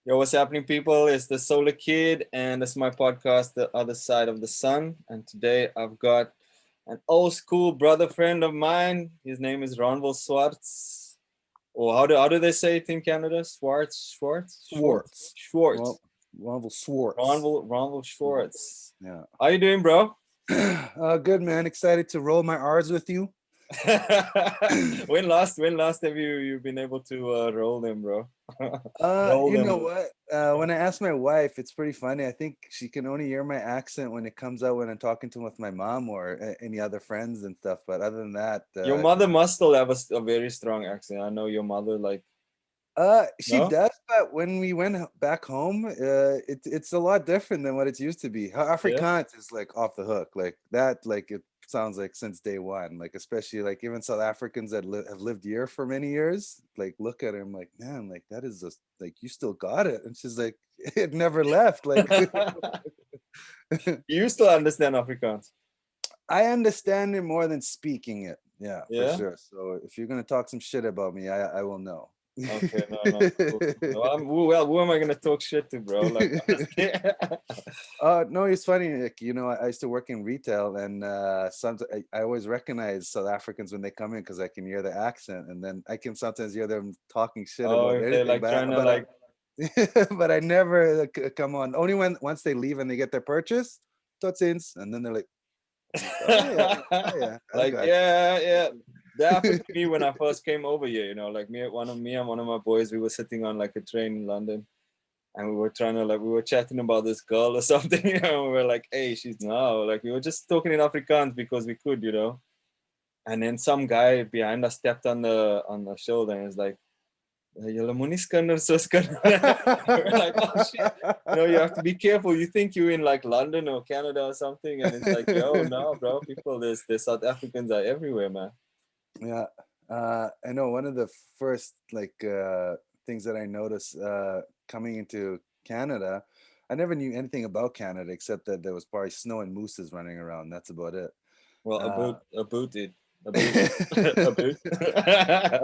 Yo, what's happening, people? It's the solarkidd, and this is my podcast, The Other Side of the Sun. And today I've got an old school brother friend of mine. His name is Ronville Swartz. Or how do they say it in Canada? Swartz. Schwartz. Well, Ronville Swartz. Ronville Schwartz. Yeah. How you doing, bro? Good, man. Excited to roll my R's with you. When last have you been able to roll them, bro? Roll You them. know what? When I asked my wife, it's pretty funny. I think she can only hear my accent when it comes out when I'm talking to with my mom or any other friends and stuff. But other than that, Your mother must still have a very strong accent. I know your mother, like, she no? does. But when we went back home, it's a lot different than what it used to be. Her Yeah. Afrikaans is like off the hook, like that. Like it sounds like since day one. Like especially like even South Africans that have lived here for many years. Like look at her, I'm like, man, like that is just like you still got it. And she's like, it never left. Like You still understand Afrikaans? I understand it more than speaking it. Yeah, for Yeah? sure. So if you're gonna talk some shit about me, I will know. Okay, no, cool. Who am I gonna talk shit to, bro? Like, honestly. No, it's funny. Like, you know, I used to work in retail, and sometimes I always recognize South Africans when they come in because I can hear the accent, and then I can sometimes hear them talking shit Oh, about if they're anything. like trying to like, But I never come on. Only when once they leave and they get their purchase, totsins, and then they're like, oh yeah, I like, got yeah. That happened to me when I first came over here. Like me and one of my boys, we were sitting on like a train in London, and we were trying to we were chatting about this girl or something. We were like, hey, she's now, like, we were just talking in Afrikaans because we could. And then some guy behind us stepped on the shoulder and was like, "Julle moenie kinders soos kinders." We're like, oh shit. You have to be careful. You think you're in like London or Canada or something, and it's like, yo, no, bro, people, there's South Africans are everywhere, man. Yeah. I know one of the first things that I noticed coming into Canada, I never knew anything about Canada except that there was probably snow and mooses running around. That's about it. Well, Uh, a boot, dude. A boot. A boot.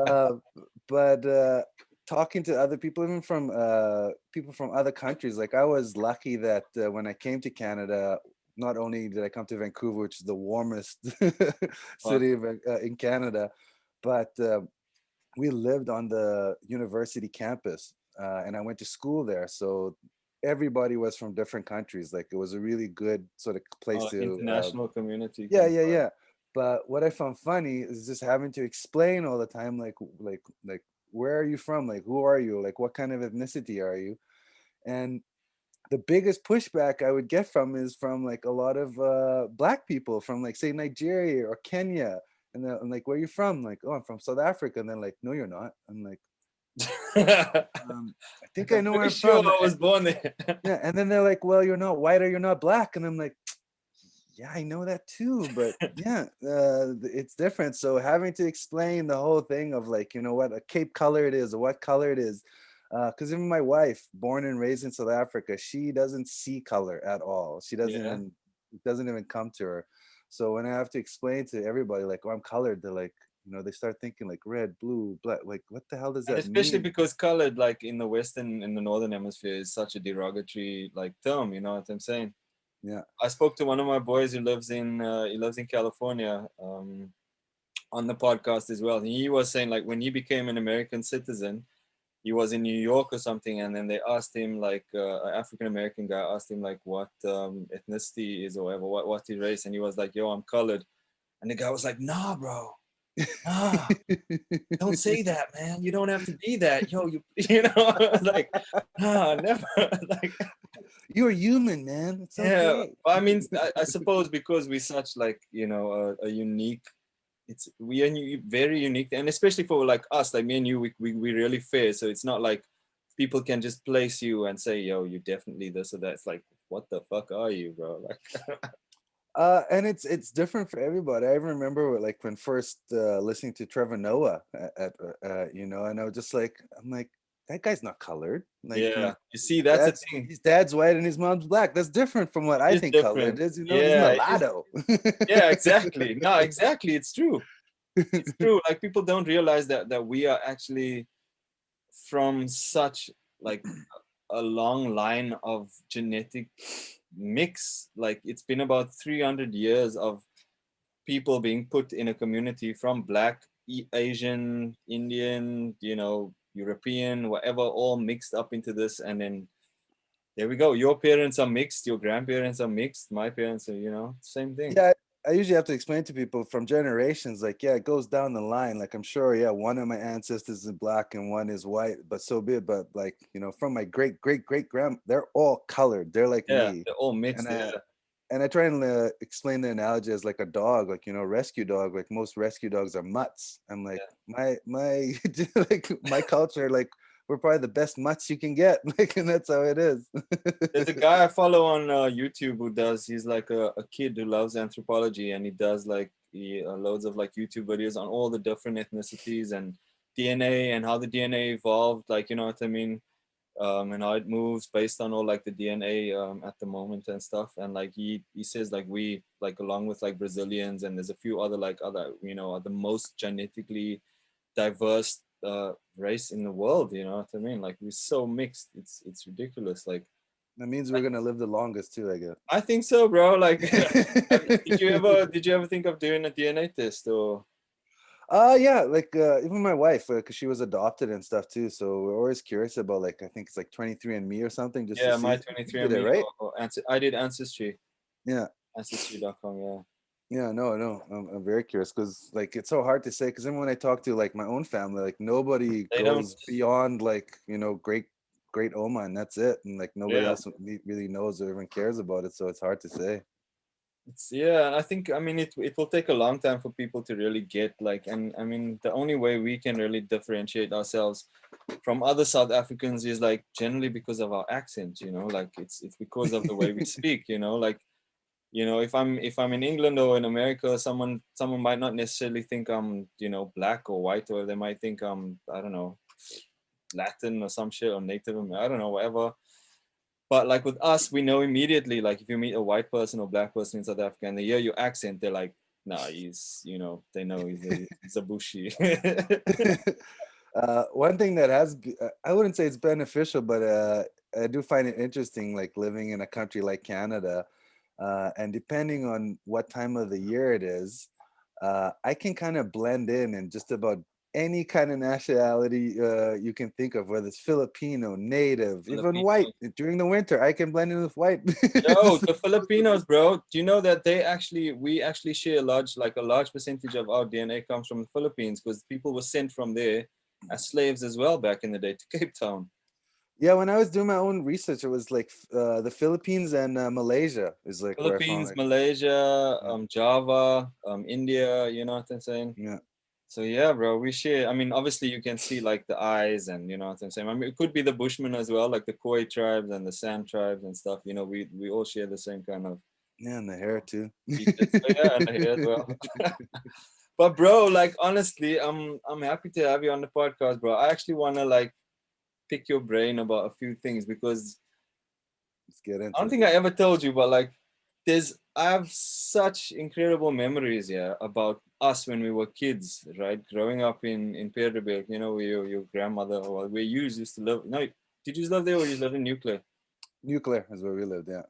uh, but talking to other people, even from people from other countries, like I was lucky that when I came to Canada, not only did I come to Vancouver, which is the warmest Fuck. city in Canada, but we lived on the university campus, and I went to school there. So everybody was from different countries. Like it was a really good sort of place to International community yeah, kind of yeah, vibe. yeah. But what I found funny is just having to explain all the time, like where are you from? Like who are you? Like what kind of ethnicity are you? And the biggest pushback I would get from is from like a lot of black people from like say Nigeria or Kenya. And then I'm like, where are you from? Like, oh, I'm from South Africa. And then like, no, you're not. I'm like, I think I I'm know where pretty I'm sure from. I was born there. Yeah. And then they're like, well, you're not white or you're not black. And I'm like, yeah, I know that too, but yeah, it's different. So having to explain the whole thing of like, you know what a cape color it is or what color it is, because even my wife, born and raised in South Africa, she doesn't see color at all. She doesn't Yeah. even it doesn't even come to her. So when I have to explain to everybody like, oh, I'm colored, they're like, they start thinking like red, blue, black. Like, what the hell does And that especially mean? because colored, like in the northern hemisphere, is such a derogatory like term. You know what I'm saying? Yeah. I spoke to one of my boys who lives in California, on the podcast as well. And he was saying like when he became an American citizen, he was in New York or something, and then they asked him like an African American guy asked him like what ethnicity he is or whatever, what his race, and he was like, "Yo, I'm colored," and the guy was like, "Nah, bro, nah, don't say that, man. You don't have to be that, yo. Like, nah, never." Like, You're human, man. It's yeah, okay. I mean, I suppose because we're such like a unique, we are very unique, and especially for like us, like me and you, we really fair. So it's not like people can just place you and say, "Yo, you definitely this or that." It's like, what the fuck are you, bro? Like, And it's different for everybody. I remember like when first listening to Trevor Noah and I was just like, I'm like, that guy's not colored. Like yeah, you see, that's the thing. his dad's white and his mom's black. That's different from what I It's think colored different. is. He's Yeah, it is. mulatto. Yeah, exactly. No, exactly. It's true. It's true. Like people don't realize that we are actually from such like a long line of genetic mix. Like it's been about 300 years of people being put in a community from black, Asian, Indian, you know, European, whatever, all mixed up into this. And then there we go. Your parents are mixed, your grandparents are mixed, my parents are, you know, same thing. Yeah, I usually have to explain to people from generations, like, yeah, it goes down the line. Like, I'm sure, yeah, one of my ancestors is black and one is white, but so be it. But like, you know, from my great grand, they're all colored. They're like Yeah, me, they're all mixed. and Yeah, I try and explain the analogy as like a dog, like, you know, rescue dog. Like most rescue dogs are mutts. I'm like, yeah. my like my culture, like we're probably the best mutts you can get, like, and that's how it is. There's a guy I follow on YouTube who does, he's like a kid who loves anthropology, and he does like loads of like YouTube videos on all the different ethnicities and DNA and how the DNA evolved, like, you know what I mean? And how it moves based on all like the DNA at the moment and stuff. And like he says like we like along with like Brazilians and there's a few other like other, you know, are the most genetically diverse race in the world, you know what I mean? Like we're so mixed, it's ridiculous. Like That means we're gonna live the longest too, I guess. I think so, bro. Like did you ever think of doing a DNA test or? Yeah, like even my wife, because she was adopted and stuff too. So we're always curious about, like, I think it's like 23andMe or something, just to Yeah, my see. You did it, 23andMe right? or I did Ancestry, Yeah. ancestry.com. Yeah, Yeah, no, I'm very curious because like it's so hard to say. Because then when I talk to like my own family, like nobody they don't. goes beyond like, you know, great Oma, and that's it. And like nobody Yeah, else really knows or even cares about it. So it's hard to say. it's yeah. And I think I mean it will take a long time for people to really get like, and I mean the only way we can really differentiate ourselves from other South Africans is like generally because of our accent. You know, like it's because of the way we speak. You know, like you know if I'm in England or in America, someone might not necessarily think I'm, you know, black or white, or they might think I'm, I don't know, Latin or some shit, or native, I don't know, whatever. But like with us, we know immediately, like if you meet a white person or black person in South Africa and they hear your accent, they're like, nah, he's, you know, they know he's a bushi. One thing that I wouldn't say it's beneficial, but I do find it interesting, like living in a country like Canada, and depending on what time of the year it is, I can kind of blend in just about any kind of nationality you can think of, whether it's Filipino, Native, even white. Filipinos. During the winter, I can blend in with white. Yo, the Filipinos, bro. Do you know that we actually share a large percentage of our DNA comes from the Philippines because people were sent from there as slaves as well back in the day to Cape Town. Yeah, when I was doing my own research, it was like the Philippines and Malaysia is like where I found Philippines, like, Malaysia, yeah, Java, India, you know what I'm saying? yeah. So yeah, bro, we share. I mean, obviously you can see like the eyes and you know what I'm saying. I mean, it could be the Bushmen as well, like the Khoi tribes and the San tribes and stuff. You know, we all share the same kind of Yeah, and the hair too. features. So yeah, and here as well. But bro, like honestly, I'm happy to have you on the podcast, bro. I actually wanna like pick your brain about a few things because Let's get I into don't it. think I ever told you, but like I have such incredible memories, yeah, about us when we were kids, right? Growing up in Peterbilt, you know, where your grandmother, or where you used to live. No, did you live there or you lived in Nuclear? Nuclear is where we lived. Yeah,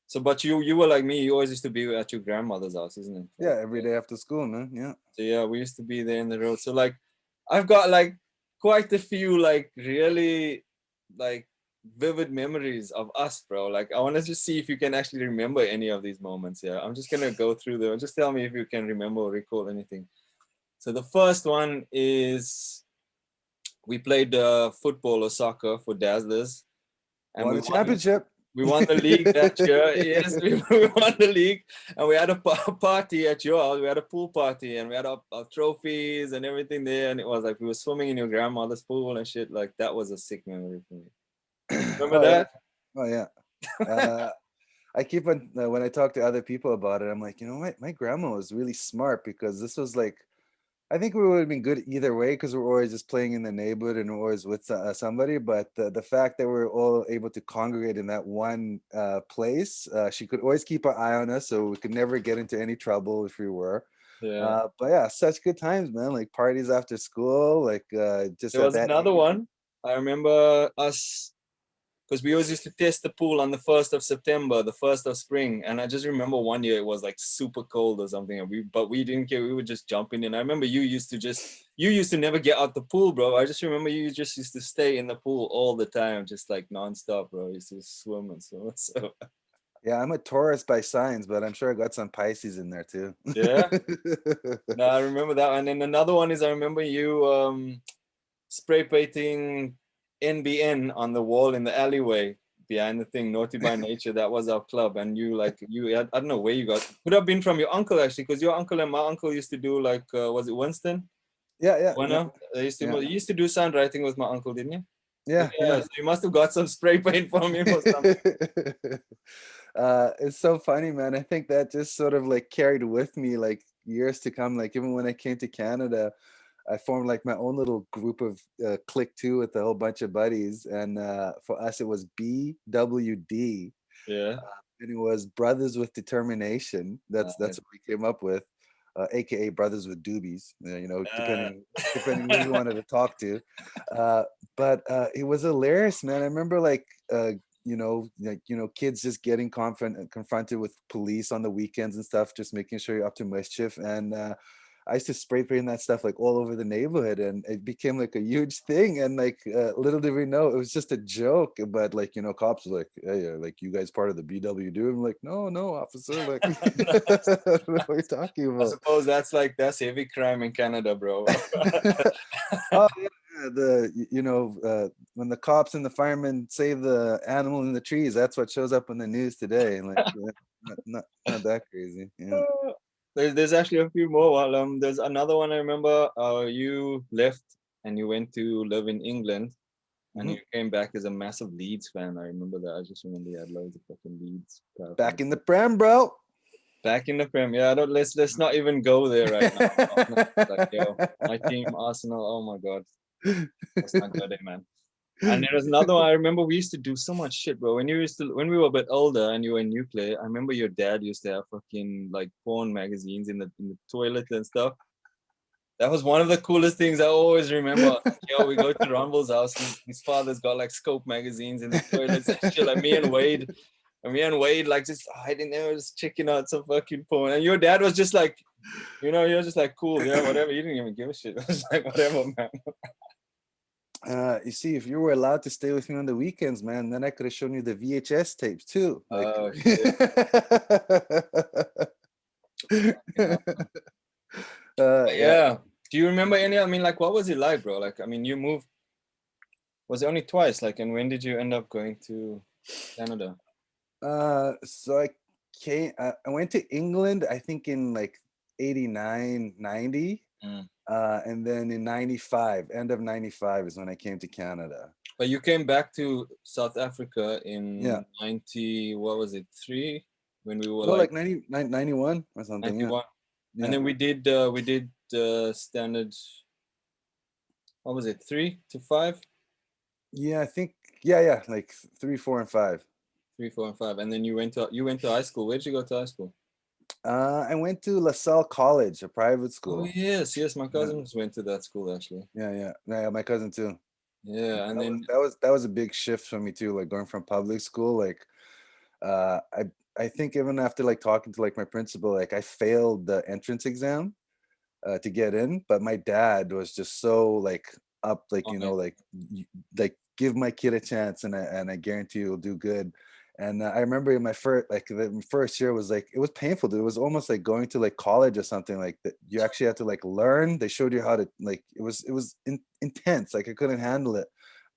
So, but you were like me. You always used to be at your grandmother's house, isn't it? yeah. Like, Every day after school, man. Yeah. so yeah, we used to be there in the road. So like, I've got like quite a few like really like vivid memories of us, bro. Like, I want to just see if you can actually remember any of these moments. Yeah, I'm just gonna go through them. Just tell me if you can remember or recall anything. So the first one is we played football or soccer for Dazzlers, and Won the championship. we won the league that year. Yes, we won the league, and we had a party at your house. We had a pool party, and we had our trophies and everything there. And it was like we were swimming in your grandmother's pool and shit. Like that was a sick memory for me. Remember Oh yeah. that? Oh yeah. Uh, I keep on when I talk to other people about it, I'm like, you know what? My grandma was really smart because this was like, I think we would have been good either way because we're always just playing in the neighborhood and we're always with somebody. But the fact that we're all able to congregate in that one place, she could always keep an eye on us, so we could never get into any trouble if we were. Yeah. But yeah, such good times, man. Like parties after school, like just There at was that another age. one. I remember us. because we always used to test the pool on the 1st of September, the 1st of spring. And I just remember one year it was like super cold or something. And we didn't care. We were just jumping in. I remember you used to never get out the pool, bro. I just remember you just used to stay in the pool all the time, just like nonstop, bro. You used to swim and so. Yeah, I'm a Taurus by signs, but I'm sure I got some Pisces in there too. Yeah. No, I remember that. And then another one is I remember you spray painting NBN on the wall in the alleyway behind the thing, Naughty by Nature. That was our club. And I don't know where you got, could have been from your uncle actually, because your uncle and my uncle used to do like, was it Winston? Yeah. You used to do sound writing with my uncle, didn't you? Yeah. So you must have got some spray paint from him or something. It's so funny, man. I think that just sort of like carried with me like years to come. Like even when I came to Canada, I formed like my own little group of clique too with a whole bunch of buddies. And for us, it was BWD. Yeah. And it was Brothers with Determination. That's what we came up with, aka Brothers with Doobies. Depending who you wanted to talk to. But it was hilarious, man. I remember kids just getting confronted with police on the weekends and stuff, just making sure you're up to mischief. And I used to spray paint that stuff like all over the neighborhood, and it became like a huge thing. And like little did we know it was just a joke. But like cops were like, "Hey, like you guys part of the BWD?" I'm like, "No, officer. Like, what are you talking about?" I suppose that's heavy crime in Canada, bro. Oh yeah, when the cops and the firemen save the animal in the trees, that's what shows up in the news today. And like, not that crazy. Yeah. There's actually a few more. Well, there's another one I remember. You left and you went to live in England, and you came back as a massive Leeds fan. I remember that. I just remember you had loads of fucking Leeds. Back in the Prem, bro. Back in the Prem. Yeah, let's not even go there right now. Like, yo, my team, Arsenal. Oh my god, that's not good, man. And there was another one. I remember we used to do so much shit, bro. When we were a bit older and you were in nuclear, I remember your dad used to have fucking like porn magazines in the toilet and stuff. That was one of the coolest things I always remember. Yo, we go to Ronville's house. His father's got like Scope magazines in the toilets and shit. Like me and Wade like just hiding there, just checking out some fucking porn. And your dad was just like, you're just like, cool, yeah, whatever. You didn't even give a shit. It was like, whatever, man. You see, if you were allowed to stay with me on the weekends, man, then I could have shown you the VHS tapes too. Like, oh shit. Yeah. Do you remember any? I mean, like, what was it like, bro? Like, I mean, you moved. Was it only twice? Like, and when did you end up going to Canada? So I went to England, I think in like 89, 90. And then in 95, end of 95 is when I came to Canada. But you came back to South Africa in 90, what was it, 3? When we were like 90, 91 or something. 91. Yeah. And then we did standard, what was it, 3 to 5? Yeah, I think, yeah, like 3, 4, and 5. 3, 4, and 5. And then you went to high school. Where did you go to high school? I went to LaSalle College, a private school. Oh yes, my cousins went to that school actually. Yeah, my cousin too. Yeah, and that was a big shift for me too, like going from public school. Like, I think even after like talking to like my principal, like I failed the entrance exam to get in, but my dad was just so like up, like like give my kid a chance, and I guarantee you'll do good. And I remember in the first year was like, it was painful, dude. It was almost like going to like college or something like that. You actually had to like learn. They showed you how to like, it was intense. Like I couldn't handle it.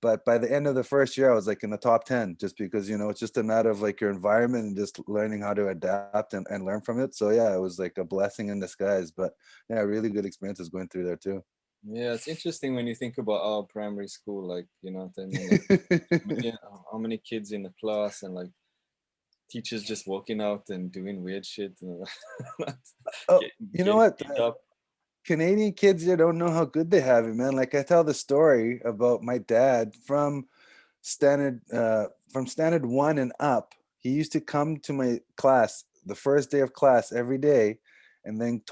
But by the end of the first year, I was like in the top 10, just because, it's just a matter of like your environment and just learning how to adapt and learn from it. So yeah, it was like a blessing in disguise, but yeah, really good experiences going through there too. Yeah, it's interesting when you think about our primary school, like, what I mean? Like, how many kids in the class, and like teachers just walking out and doing weird shit. You know what? Canadian kids here don't know how good they have it, man. Like I tell the story about my dad from standard 1 and up. He used to come to my class the first day of class every day, and then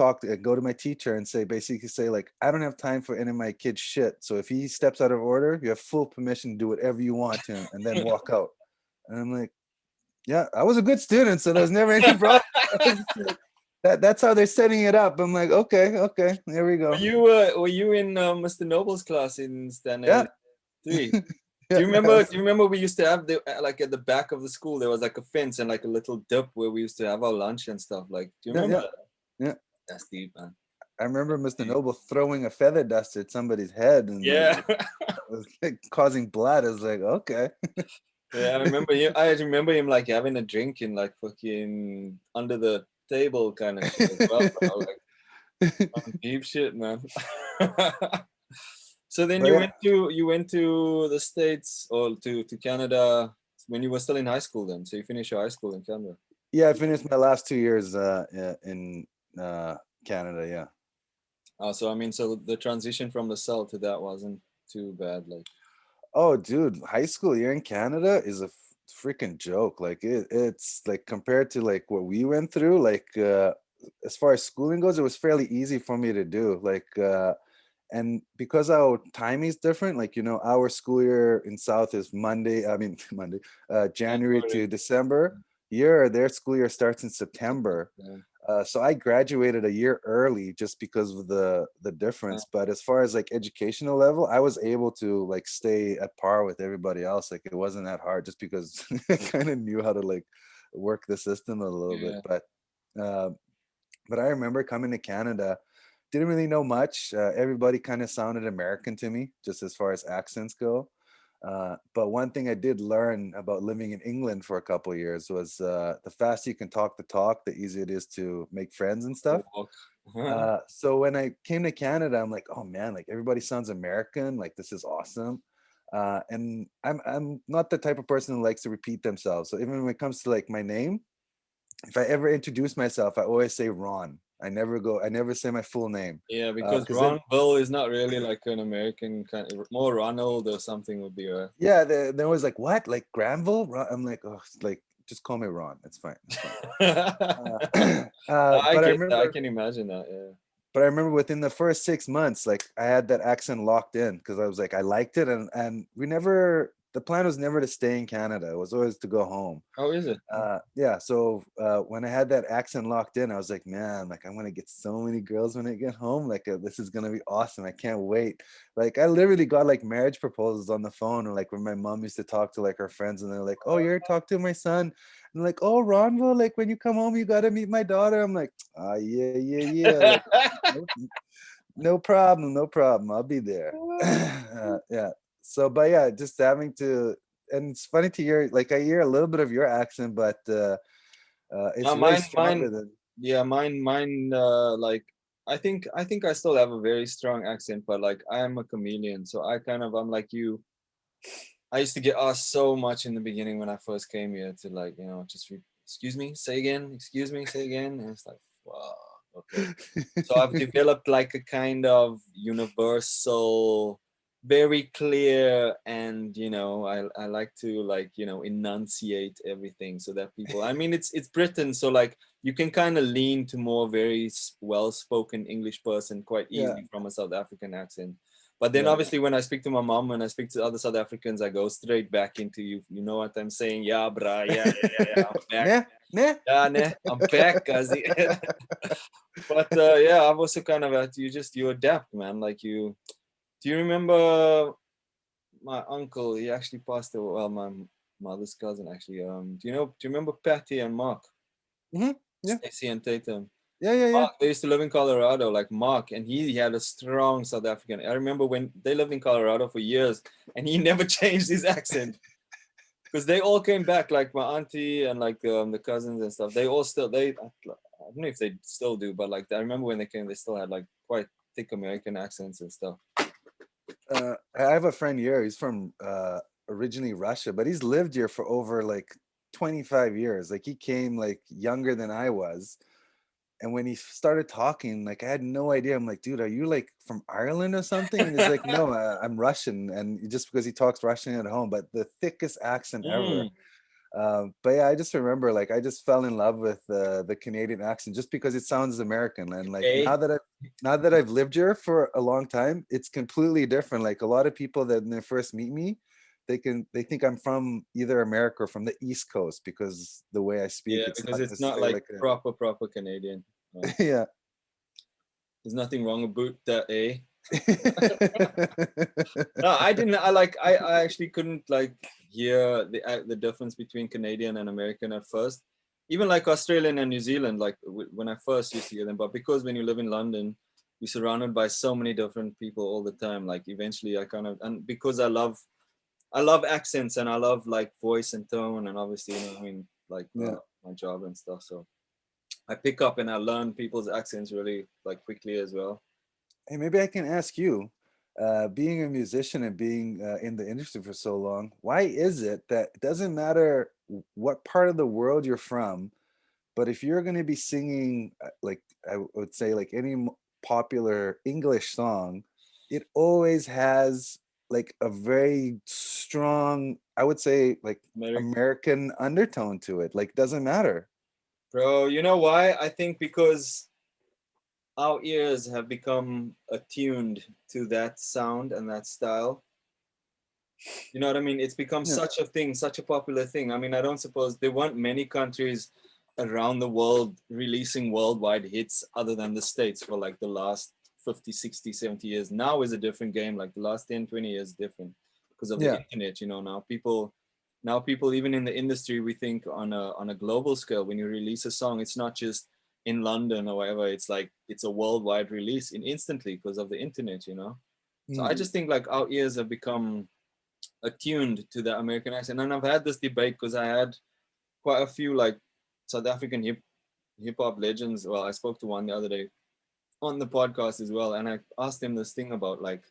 go to my teacher and basically say like, I don't have time for any of my kids' shit. So if he steps out of order, you have full permission to do whatever you want to him, and then walk out. And I'm like, yeah, I was a good student, so there's never any problem. That's how they're setting it up. I'm like, okay, there we go. Were you in Mr. Noble's class in Yeah. Standard 3? Yeah, Do you remember we used to have like at the back of the school there was like a fence and like a little dip where we used to have our lunch and stuff. Like, do you remember that? Yeah. That's deep, man. I remember Mr. Noble throwing a feather duster at somebody's head and Yeah. like, it was like causing blood. I was like, okay. Yeah, I remember him like having a drink in like fucking under the table kind of shit as well, bro. Like deep shit, man. So then you went to the States or to Canada when you were still in high school then. So you finished your high school in Canada. Yeah, I finished my last 2 years in Canada, yeah. Oh, so I mean, so the transition from the South to that wasn't too bad, like. Oh, dude, high school year in Canada is a freaking joke. Like it's like compared to like what we went through, like as far as schooling goes, it was fairly easy for me to do. Like and because our timing is different, like our school year in South is January to December. Their school year starts in September. Yeah. So I graduated a year early just because of the difference. But as far as like educational level, I was able to like stay at par with everybody else. Like it wasn't that hard just because I kind of knew how to like work the system a little bit. But I remember coming to Canada, didn't really know much. Everybody kind of sounded American to me, just as far as accents go. But one thing I did learn about living in England for a couple of years was the faster you can talk the talk, the easier it is to make friends and stuff. So when I came to Canada, I'm like, oh man, like everybody sounds American. Like this is awesome. And I'm not the type of person who likes to repeat themselves. So even when it comes to like my name, if I ever introduce myself, I always say Ron. I never say my full name. Yeah, because Ronville is not really like an American kind of, more Ronald or something would be right. Yeah, they're always like, what? Like Granville? I'm like, oh, like just call me Ron. It's fine. It's fine. I can imagine that, yeah. But I remember within the first 6 months, like I had that accent locked in because I was like, I liked it, and the plan was never to stay in Canada. It was always to go home. Oh, is it? Yeah. So when I had that accent locked in, I was like, man, like I'm gonna get so many girls when I get home. Like this is gonna be awesome. I can't wait. Like I literally got like marriage proposals on the phone, or like when my mom used to talk to like her friends, and they're like, oh, you're talking to my son. And like, oh, Ronville, like when you come home, you gotta meet my daughter. I'm like, yeah. Like, no problem. I'll be there. Yeah. So, but yeah, just having to, and it's funny to hear, like I hear a little bit of your accent, but it's way stronger than. Yeah, mine. Like I think I still have a very strong accent, but like I am a chameleon, so I'm like you. I used to get asked so much in the beginning when I first came here to like just excuse me, say again, excuse me, say again, and it's like wow, okay. So I've developed like a kind of universal, very clear, and I like to like enunciate everything so that people, I mean it's Britain, so like you can kind of lean to more very well-spoken English person quite easily from a South African accent. But then obviously when I speak to my mom, when I speak to other South Africans, I go straight back into you know what I'm saying? Yeah, brah, yeah, I'm back. Yeah, nah, I'm back, Kazi. But yeah, I've also kind of you adapt, man. Like do you remember my uncle? He actually passed away. Well, my mother's cousin actually. Do you remember Patty and Mark? Mm-hmm. Yeah. Stacy and Tatum. Yeah. Mark, they used to live in Colorado, like Mark, and he had a strong South African. I remember when they lived in Colorado for years, and he never changed his accent. Because they all came back, like my auntie and like the cousins and stuff. They all still, I don't know if they still do, but like I remember when they came, they still had like quite thick American accents and stuff. I have a friend here. He's from originally Russia, but he's lived here for over like 25 years. Like he came like younger than I was. And when he started talking, like I had no idea. I'm like, dude, are you like from Ireland or something? And he's like, no, I'm Russian. And just because he talks Russian at home, but the thickest accent ever. But yeah, I just remember like I just fell in love with the Canadian accent just because it sounds American. And like A. now that I've lived here for a long time, it's completely different. Like a lot of people that when they first meet me, they think I'm from either America or from the East Coast because the way I speak, Yeah, it's because not it's not necessarily like like proper Canadian. yeah. There's nothing wrong about that, eh? No, I didn't. I actually couldn't like hear the difference between Canadian and American at first. Even like Australian and New Zealand, like when I first used to hear them. But because when you live in London, you're surrounded by so many different people all the time. Like eventually, I kind of, and because I love accents and I love like voice and tone, and obviously, you know, what I mean, like Yeah. my job and stuff. So I pick up and I learn people's accents really like quickly as well. Hey, maybe I can ask you, being a musician and being in the industry for so long, why is it that it doesn't matter what part of the world you're from, but if you're going to be singing, like I would say, like any popular English song, it always has like a very strong, I would say, like American. American undertone to it. Like, doesn't matter. Bro, you know why? I think because our ears have become attuned to that sound and that style. You know what I mean? It's become Yeah. such a thing, such a popular thing. I mean, I don't suppose there weren't many countries around the world releasing worldwide hits other than the States for like the last 50, 60, 70 years. Now is a different game. Like the last 10, 20 years different because of the Yeah. internet, you know, now people even in the industry, we think on a global scale, when you release a song, it's not just in London or whatever. It's like it's a worldwide release in instantly because of the internet, you know. So I Mm. just think like our ears have become attuned to the American accent. And I've had this debate because I had quite a few like South African hip hop legends. Well, I spoke to one the other day on the podcast as well, and I asked him this thing about like,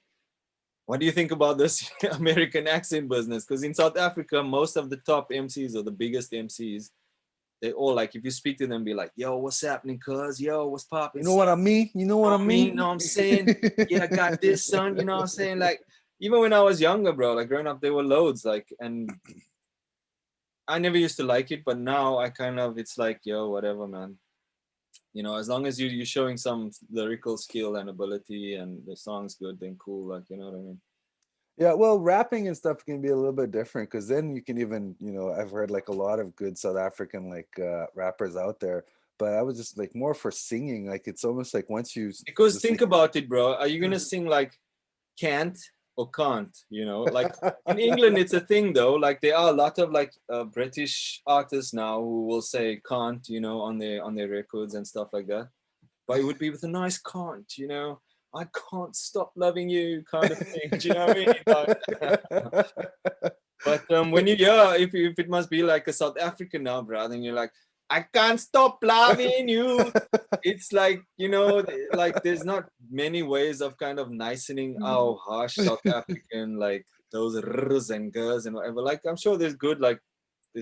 what do you think about this American accent business? Because in South Africa, most of the top MCs or the biggest MCs, they all like if you speak to them, be like, "Yo, what's happening, cuz? Yo, what's popping, You know son? what I mean? You know You what know I what I mean? You mean? know what I'm saying? Yeah, I got this, son. You know what I'm saying? Like, even when I was younger, bro, like growing up, there were loads. Like, and I never used to like it, but now I kind of, it's like, yo, whatever, man. You know, as long as you're showing some lyrical skill and ability and the song's good, then cool. Like, you know what I mean? Yeah, well, rapping and stuff can be a little bit different because then you can even, I've heard like a lot of good South African like rappers out there, but I was just like more for singing. Like it's almost like once you Because just like think about it, bro. Are you gonna sing like can't or can't? You know, like in England, it's a thing though. Like there are a lot of like British artists now who will say can't, you know, on their records and stuff like that. But it would be with a nice can't, you know. I can't stop loving you, kind of thing. Do you know what I mean? Like, but when you hear if it must be like a South African now, brother, and you're like, I can't stop loving you. It's like, you know, like there's not many ways of kind of nicening our harsh South African, like those r's and g's and whatever. Like I'm sure there's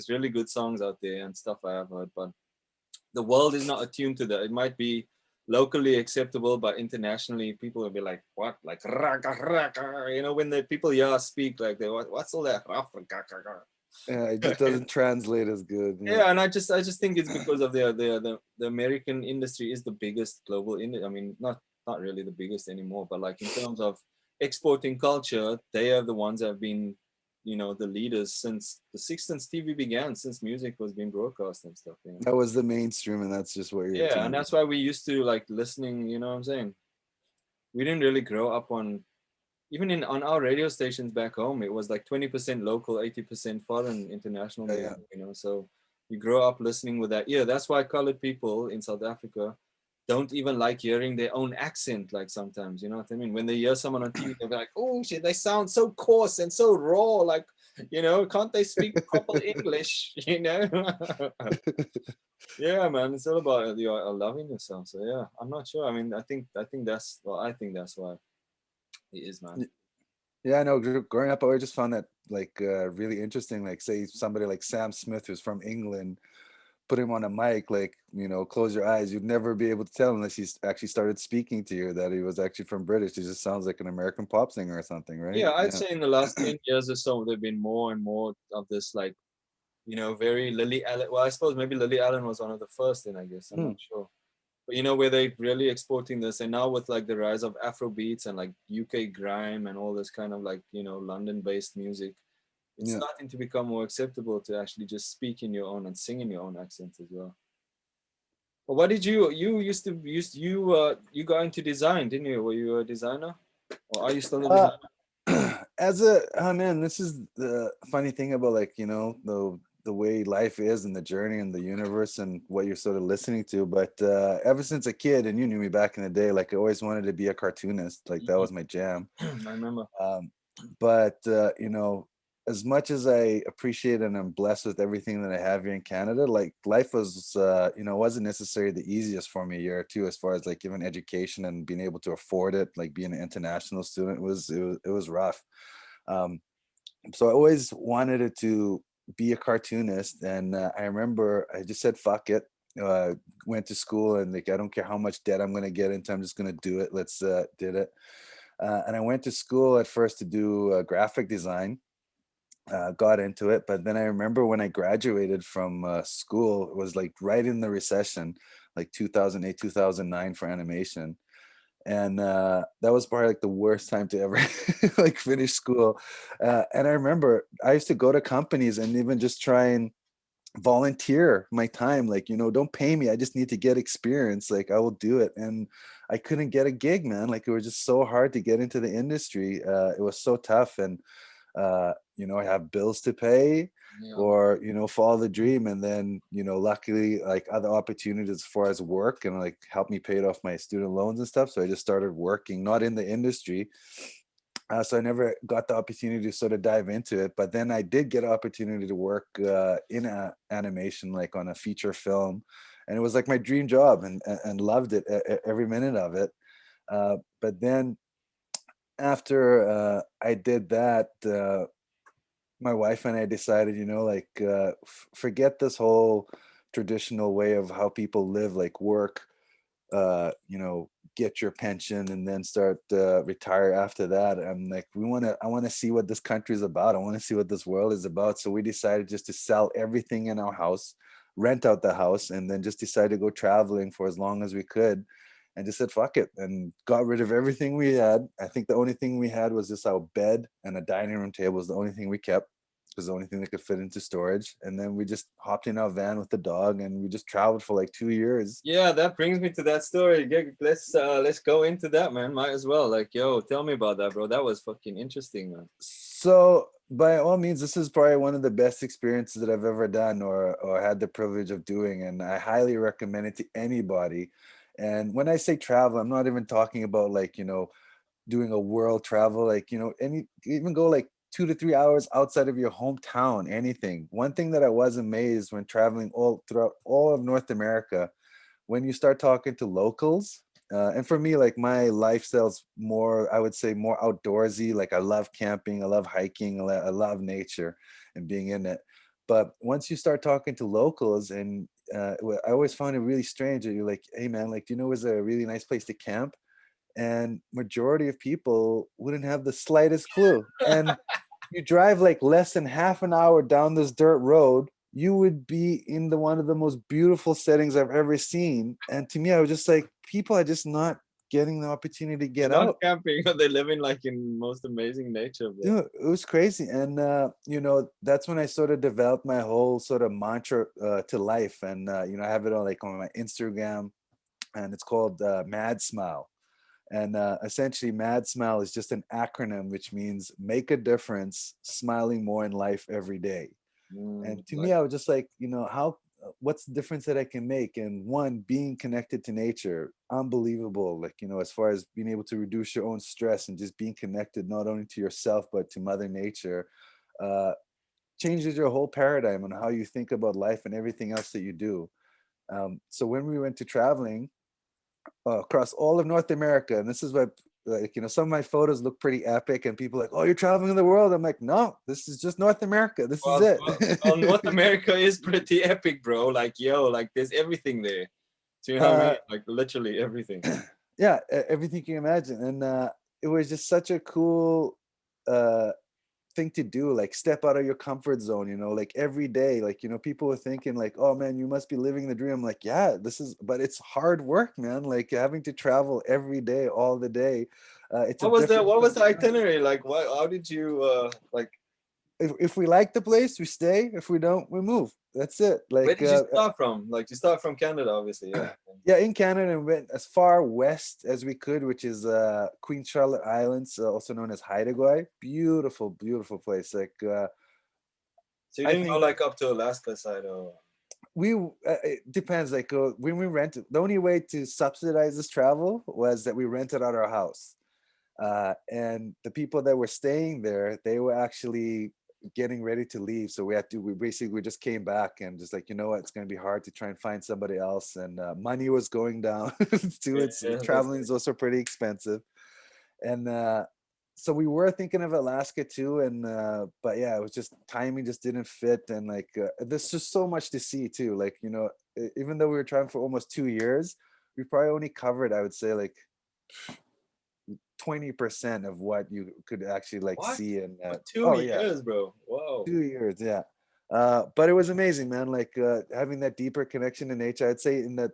really good songs out there and stuff I have heard, but the world is not attuned to that. It might be locally acceptable, but internationally, people will be like, "What? Like raka raka?" You know, when the people here speak, like, what's all that? yeah, it just doesn't translate as good. Yeah. Yeah, and I just think it's because of the American industry is the biggest global industry. I mean, not really the biggest anymore, but like in terms of exporting culture, they are the ones that have been, you know, the leaders since TV began, since music was being broadcast and stuff. You know. That was the mainstream, and that's just what you're Yeah, and tuned that's why we used to like listening. You know what I'm saying? We didn't really grow up on even in on our radio stations back home. It was like 20% local, 80% foreign, international to. Yeah, music. You know, so you grow up listening with that ear. That's why colored people in South Africa don't even like hearing their own accent. Like sometimes, you know what I mean? When they hear someone on TV, they're like, "Oh shit, they sound so coarse and so raw." Like, you know, can't they speak proper English? You know. Yeah, man, it's all about you are loving yourself. So yeah, I'm not sure. I mean, I think that's well, I think that's why it is, man. yeah. Yeah, I know. Growing up, I just found that like really interesting. Like, say somebody like Sam Smith, who's from England, put him on a mic, like close your eyes. You'd never be able to tell unless he's actually started speaking to you that he was actually from British. He just sounds like an American pop singer or something, right? Yeah, I'd Yeah. say in the last 10 years or so, there've been more and more of this like you know, very Lily Allen. Well, I suppose maybe Lily Allen was one of the first then, I guess. I'm Mm, not sure. But you know, where they really exporting this, and now with like the rise of Afro beats and like UK grime and all this kind of like, you know, London-based music, it's yeah. starting to become more acceptable to actually just speak in your own and sing in your own accent as well. But what did you used to you got into design, didn't you? Were you a designer, or are you still a Uh, designer? as a oh man, this is the funny thing about, like, you know, the way life is and the journey and the universe and what you're sort of listening to. But ever since a kid, and you knew me back in the day, like I always wanted to be a cartoonist. Like that was my jam. I remember. Um, but you know, as much as I appreciate and I'm blessed with everything that I have here in Canada, like life was, you know, wasn't necessarily the easiest for me a year or two, as far as like giving education and being able to afford it. Like being an international student was rough. Um, so I always wanted it to be a cartoonist, and I remember I just said fuck it. Uh, Went to school, and like I don't care how much debt I'm gonna get into, I'm just gonna do it. Let's did it. And I went to school at first to do graphic design. Got into it, but then I remember when I graduated from school, it was like right in the recession, like 2008, 2009 for animation, and that was probably like the worst time to ever like finish school. And I remember I used to go to companies and even just try and volunteer my time, like, you know, don't pay me, I just need to get experience, like I will do it. And I couldn't get a gig, man. Like it was just so hard to get into the industry. It was so tough. And you know, I have bills to pay, Yeah. or, you know, follow the dream. And then, you know, luckily like other opportunities as far as work and like help me pay off my student loans and stuff. So I just started working, not in the industry. So I never got the opportunity to sort of dive into it, but then I did get an opportunity to work in animation, like on a feature film, and it was like my dream job, and loved it, every minute of it. But then after I did that, my wife and I decided, you know, like forget this whole traditional way of how people live, like work, you know, get your pension and then start retire after that. I'm like, I want to see what this country is about. I want to see what this world is about. So we decided just to sell everything in our house, rent out the house, and then just decided to go traveling for as long as we could, and just said fuck it and got rid of everything we had. I think the only thing we had was just our bed and a dining room table was the only thing we kept, was the only thing that could fit into storage. And then we just hopped in our van with the dog and we just traveled for like 2 years. Yeah, that brings me to that story. Let's go into that, man. Might as well. Like, yo, tell me about that, bro. That was fucking interesting, man. So by all means, this is probably one of the best experiences that I've ever done, or had the privilege of doing, and I highly recommend it to anybody. And when I say travel, I'm not even talking about like, you know, doing a world travel, like, you know, any, even go like 2 to 3 hours outside of your hometown, anything. One thing that I was amazed when traveling all throughout all of North America, when you start talking to locals, and for me, like my lifestyle's more, I would say, more outdoorsy. Like I love camping, I love hiking, I love nature and being in it. But once you start talking to locals, and I always found it really strange that you're like, hey man, like, do you know where's a really nice place to camp? And majority of people wouldn't have the slightest clue. And you drive like less than half an hour down this dirt road, you would be in the one of the most beautiful settings I've ever seen. And to me, I was just like, people are just not getting the opportunity to They're get not out. camping, but they're living like in most amazing nature, bro. Dude, it was crazy. And you know, that's when I sort of developed my whole sort of mantra to life. And you know, I have it on like on my Instagram, and it's called Madsmile. And essentially, Madsmile is just an acronym which means make a difference, smiling more in life every day. And to me, Like, I was just like, you know, how, what's the difference that I can make? And one, being connected to nature, unbelievable. Like, you know, as far as being able to reduce your own stress and just being connected not only to yourself, but to Mother Nature, uh, changes your whole paradigm on how you think about life and everything else that you do. So when we went to traveling, across all of North America. And this is what, like, you know, some of my photos look pretty epic, and people are like, oh, you're traveling in the world. I'm like, no, this is just North America. This is it. North America is pretty epic, bro. Like, yo, like there's everything there. Do you know what I uh, mean? Like literally everything. yeah, everything you can imagine. And it was just such a cool uh, thing to do, like step out of your comfort zone, like every day, like people were thinking like, oh man, you must be living the dream. I'm like, yeah, this is, but it's hard work, man, like having to travel every day, all the day. It's a What was the different what set was of the time. itinerary like? What how did you like? If we like the place, we stay. If we don't, we move. That's it. Where Like did you start from? Like you start from Canada, obviously, yeah. yeah, in Canada, we went as far west as we could, which is Queen Charlotte Islands, also known as Haida. Beautiful, beautiful place. Like So you I didn't go think like up to Alaska side or it depends. Like when we rented, the only way to subsidize this travel was that we rented out our house, and the people that were staying there, they were actually getting ready to leave. So we just came back and just like, what, it's going to be hard to try and find somebody else, and money was going down too. yeah, It's yeah, that's traveling is also pretty expensive, and so we were thinking of Alaska too, and but yeah, it was just timing just didn't fit, and like there's just so much to see too. Like even though we were trying for almost 2 years, we probably only covered, I would say, like 20% of what you could actually like what? see. And What two oh yeah, years, bro? Whoa. 2 years, yeah. But it was amazing, man. Like having that deeper connection to nature. I'd say in that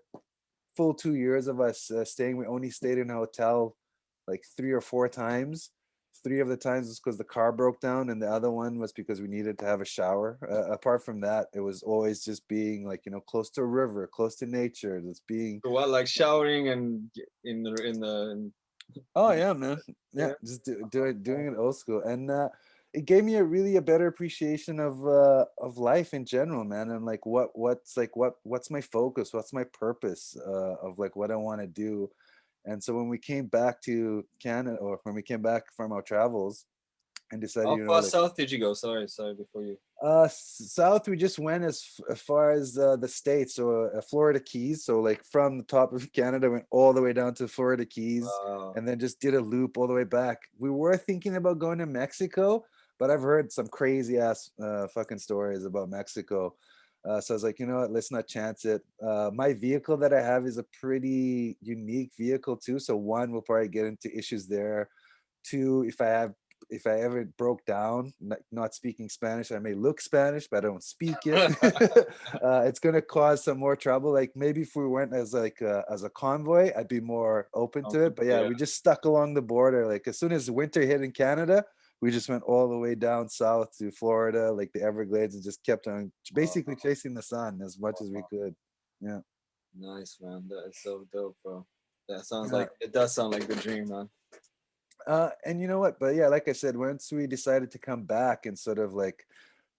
full 2 years of us staying, we only stayed in a hotel like 3 or 4 times. 3 of the times was because the car broke down, and the other one was because we needed to have a shower. Apart from that, it was always just being like, close to a river, close to nature, just being. So what, like showering and in Oh yeah, man. Yeah, yeah. just doing it old school, and it gave me a better appreciation of life in general, man. And like what's my focus, what's my purpose of like what I want to do. And so when we came back to Canada, or when we came back from our travels, and decided, How far like south did you go? Sorry, before you. south, we just went as far as the states, so Florida Keys. So like from the top of Canada, went all the way down to Florida Keys, Wow. and then just did a loop all the way back. We were thinking about going to Mexico, but I've heard some crazy ass fucking stories about Mexico. So I was like, you know what, let's not chance it. My vehicle that I have is a pretty unique vehicle too. So one, we'll probably get into issues there. Two, if I ever broke down, not speaking Spanish, I may look Spanish, but I don't speak it. It's gonna cause some more trouble. Like maybe if we went as a convoy, I'd be more open to it. But yeah, Yeah. we just stuck along the border. Like as soon as winter hit in Canada, we just went all the way down south to Florida, like the Everglades, and just kept on basically Wow. chasing the sun as much as we could. Yeah. Nice, man. That is so dope, bro. That sounds Uh, like it does sound like the dream, man. and you know what? But yeah, like I said, once we decided to come back and sort of like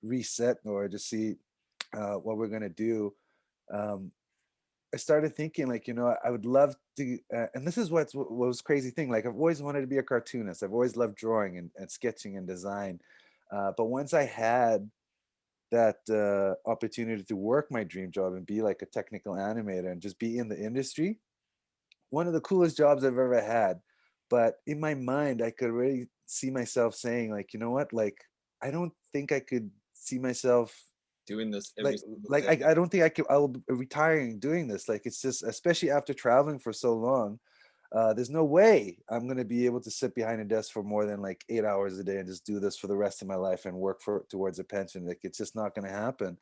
reset or just see what we're gonna do, um, I started thinking like, I would love to, and this is what was crazy thing. Like I've always wanted to be a cartoonist. I've always loved drawing and sketching and design. But once I had that opportunity to work my dream job and be like a technical animator and just be in the industry, one of the coolest jobs I've ever had. But in my mind, I could really see myself saying, like, you know what, like, I don't think I could see myself Doing this every like single like day. I don't think I'll be retiring doing this. Like it's just, especially after traveling for so long, there's no way I'm gonna be able to sit behind a desk for more than like 8 hours a day and just do this for the rest of my life and work for towards a pension. Like it's just not gonna happen.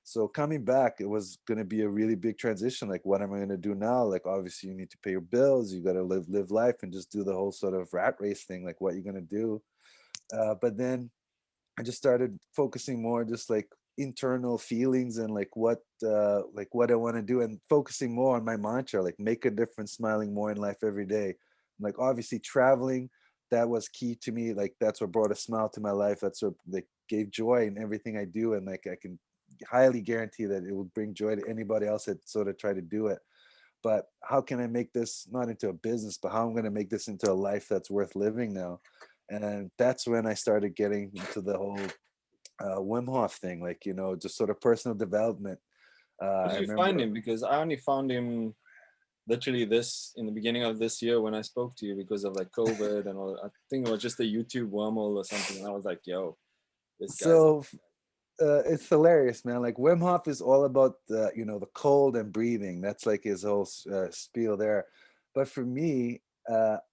So coming back, it was gonna be a really big transition. Like, what am I gonna do now? Like, obviously, you need to pay your bills. You got to live life and just do the whole sort of rat race thing. Like, what you gonna do? But then I just started focusing more, just like internal feelings and like what I want to do, and focusing more on my mantra, like make a difference, smiling more in life every day. Like obviously traveling, that was key to me. Like that's what brought a smile to my life. That's what like gave joy in everything I do, and like I can highly guarantee that it will bring joy to anybody else that sort of try to do it. But how can I make this not into a business, but how I'm going to make this into a life that's worth living now? And that's when I started getting into the whole Wim Hof thing, like, just sort of personal development. How I did you find remember. him? Because I only found him literally this in the beginning of this year when I spoke to you because of like COVID and all. I think it was just a YouTube wormhole or something. And I was like, yo, this guy's So it's hilarious, man. Like Wim Hof is all about the cold and breathing. That's like his whole spiel there. But for me,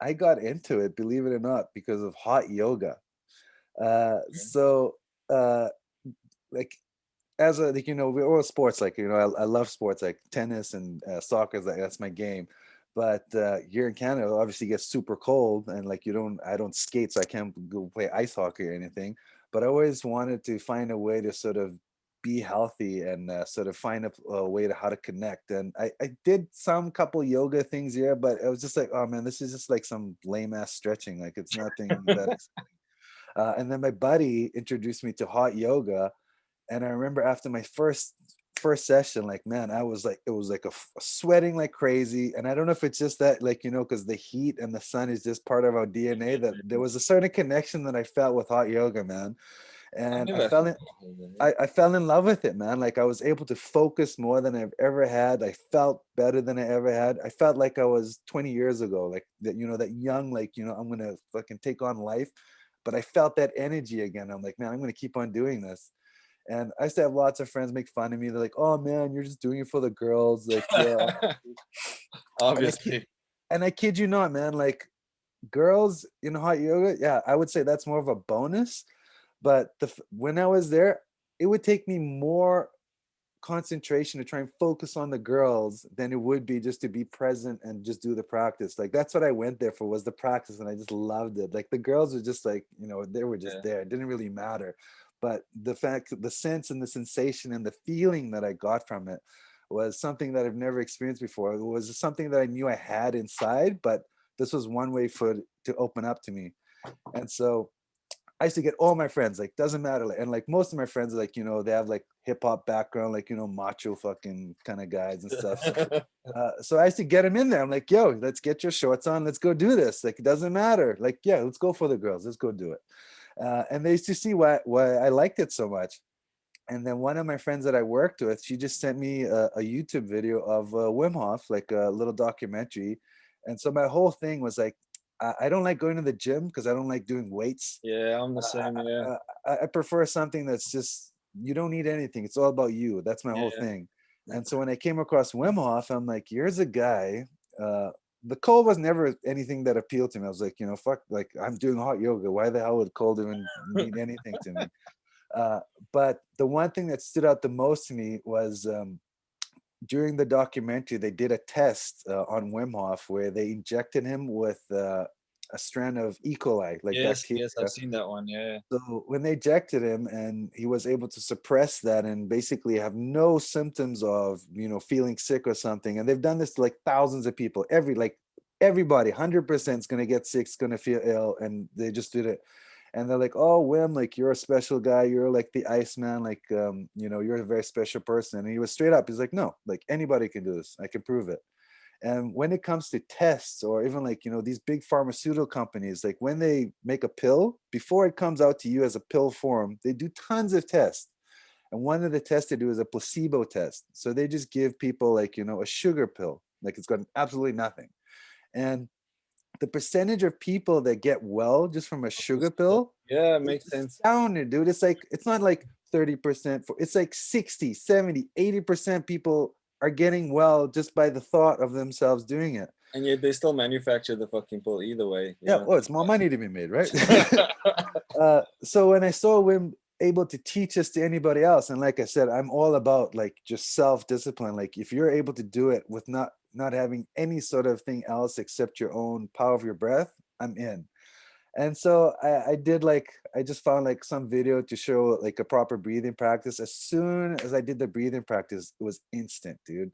I got into it, believe it or not, because of hot yoga. So like as a, like, you know, we're all sports, like, you know, I love sports like tennis and soccer is like, that's my game. But here in Canada it obviously gets super cold, and like you don't, I don't skate, so I can't go play ice hockey or anything. But I always wanted to find a way to sort of be healthy and sort of find a way to how to connect. And I did some couple yoga things here, but it was just like, oh man, this is just like some lame ass stretching, like it's nothing that and then my buddy introduced me to hot yoga, and I remember after my first session, like man, I was like, it was like sweating like crazy. And I don't know if it's just that, like, you know, because the heat and the sun is just part of our DNA, that there was a certain connection that I felt with hot yoga, man. I've And never actually thought of that. I fell in love with it, man. Like I was able to focus more than I've ever had. I felt better than I ever had. I felt like I was 20 years ago, like that, you know, that young, like, you know, I'm gonna fucking take on life. But I felt that energy again. I'm like, man, I'm gonna keep on doing this. And I used to have lots of friends make fun of me. They're like, "Oh man, you're just doing it for the girls." Like, yeah. And Obviously. I kid you not, man. Like, girls in hot yoga, yeah, I would say that's more of a bonus. But when I was there, it would take me more concentration to try and focus on the girls than it would be just to be present and just do the practice. Like that's what I went there for, was the practice, and I just loved it. Like the girls were just like, you know, they were just Yeah. there. It didn't really matter. But the fact, the sense and the sensation and the feeling that I got from it was something that I've never experienced before. It was something that I knew I had inside, but this was one way for it to open up to me. And so I used to get all my friends, like, doesn't matter. Like, and like most of my friends, like, you know, they have like hip hop background, like, you know, macho fucking kind of guys and stuff. So I used to get them in there. I'm like, yo, let's get your shorts on. Let's go do this. Like, it doesn't matter. Like, yeah, let's go for the girls. Let's go do it. And they used to see why I liked it so much. And then one of my friends that I worked with, she just sent me a YouTube video of Wim Hof, like a little documentary. And so my whole thing was like, I don't like going to the gym because I don't like doing weights. Yeah, I'm the same. Yeah. uh, I prefer something that's just, you don't need anything. It's all about you. That's my whole Yeah. thing. And so when I came across Wim Hof, I'm like, here's a guy. Uh, the cold was never anything that appealed to me. I was like, you know, fuck, like I'm doing hot yoga. Why the hell would cold even mean anything to me? Uh, but the one thing that stood out the most to me was during the documentary, they did a test on Wim Hof where they injected him with a strand of E. coli, like Yes, bacteria. yes, I've seen that one. Yeah. So when they ejected him, and he was able to suppress that and basically have no symptoms of, you know, feeling sick or something. And they've done this to like thousands of people. Everybody, 100% is going to get sick, is going to feel ill. And they just did it. And they're like, oh, Wim, like you're a special guy. You're like the Iceman. Like, you know, you're a very special person. And he was straight up. He's like, no, like anybody can do this. I can prove it. And when it comes to tests, or even like, you know, these big pharmaceutical companies, like when they make a pill, before it comes out to you as a pill form, they do tons of tests. And one of the tests they do is a placebo test. So they just give people, like, you know, a sugar pill, like it's got absolutely nothing. And the percentage of people that get well just from a sugar pill, Yeah, it makes it's sense. astounding, dude. It's like, it's not like 30%, it's like 60, 70, 80% people are getting well just by the thought of themselves doing it. And yet they still manufacture the fucking pill either way, you Yeah, know? well, it's more money to be made, right? So when I saw Wim able to teach us to anybody else, and like I said, I'm all about like just self-discipline. Like if you're able to do it with not having any sort of thing else except your own power of your breath, I'm in. And so I did, like, I just found like some video to show like a proper breathing practice. As soon as I did the breathing practice, it was instant, dude.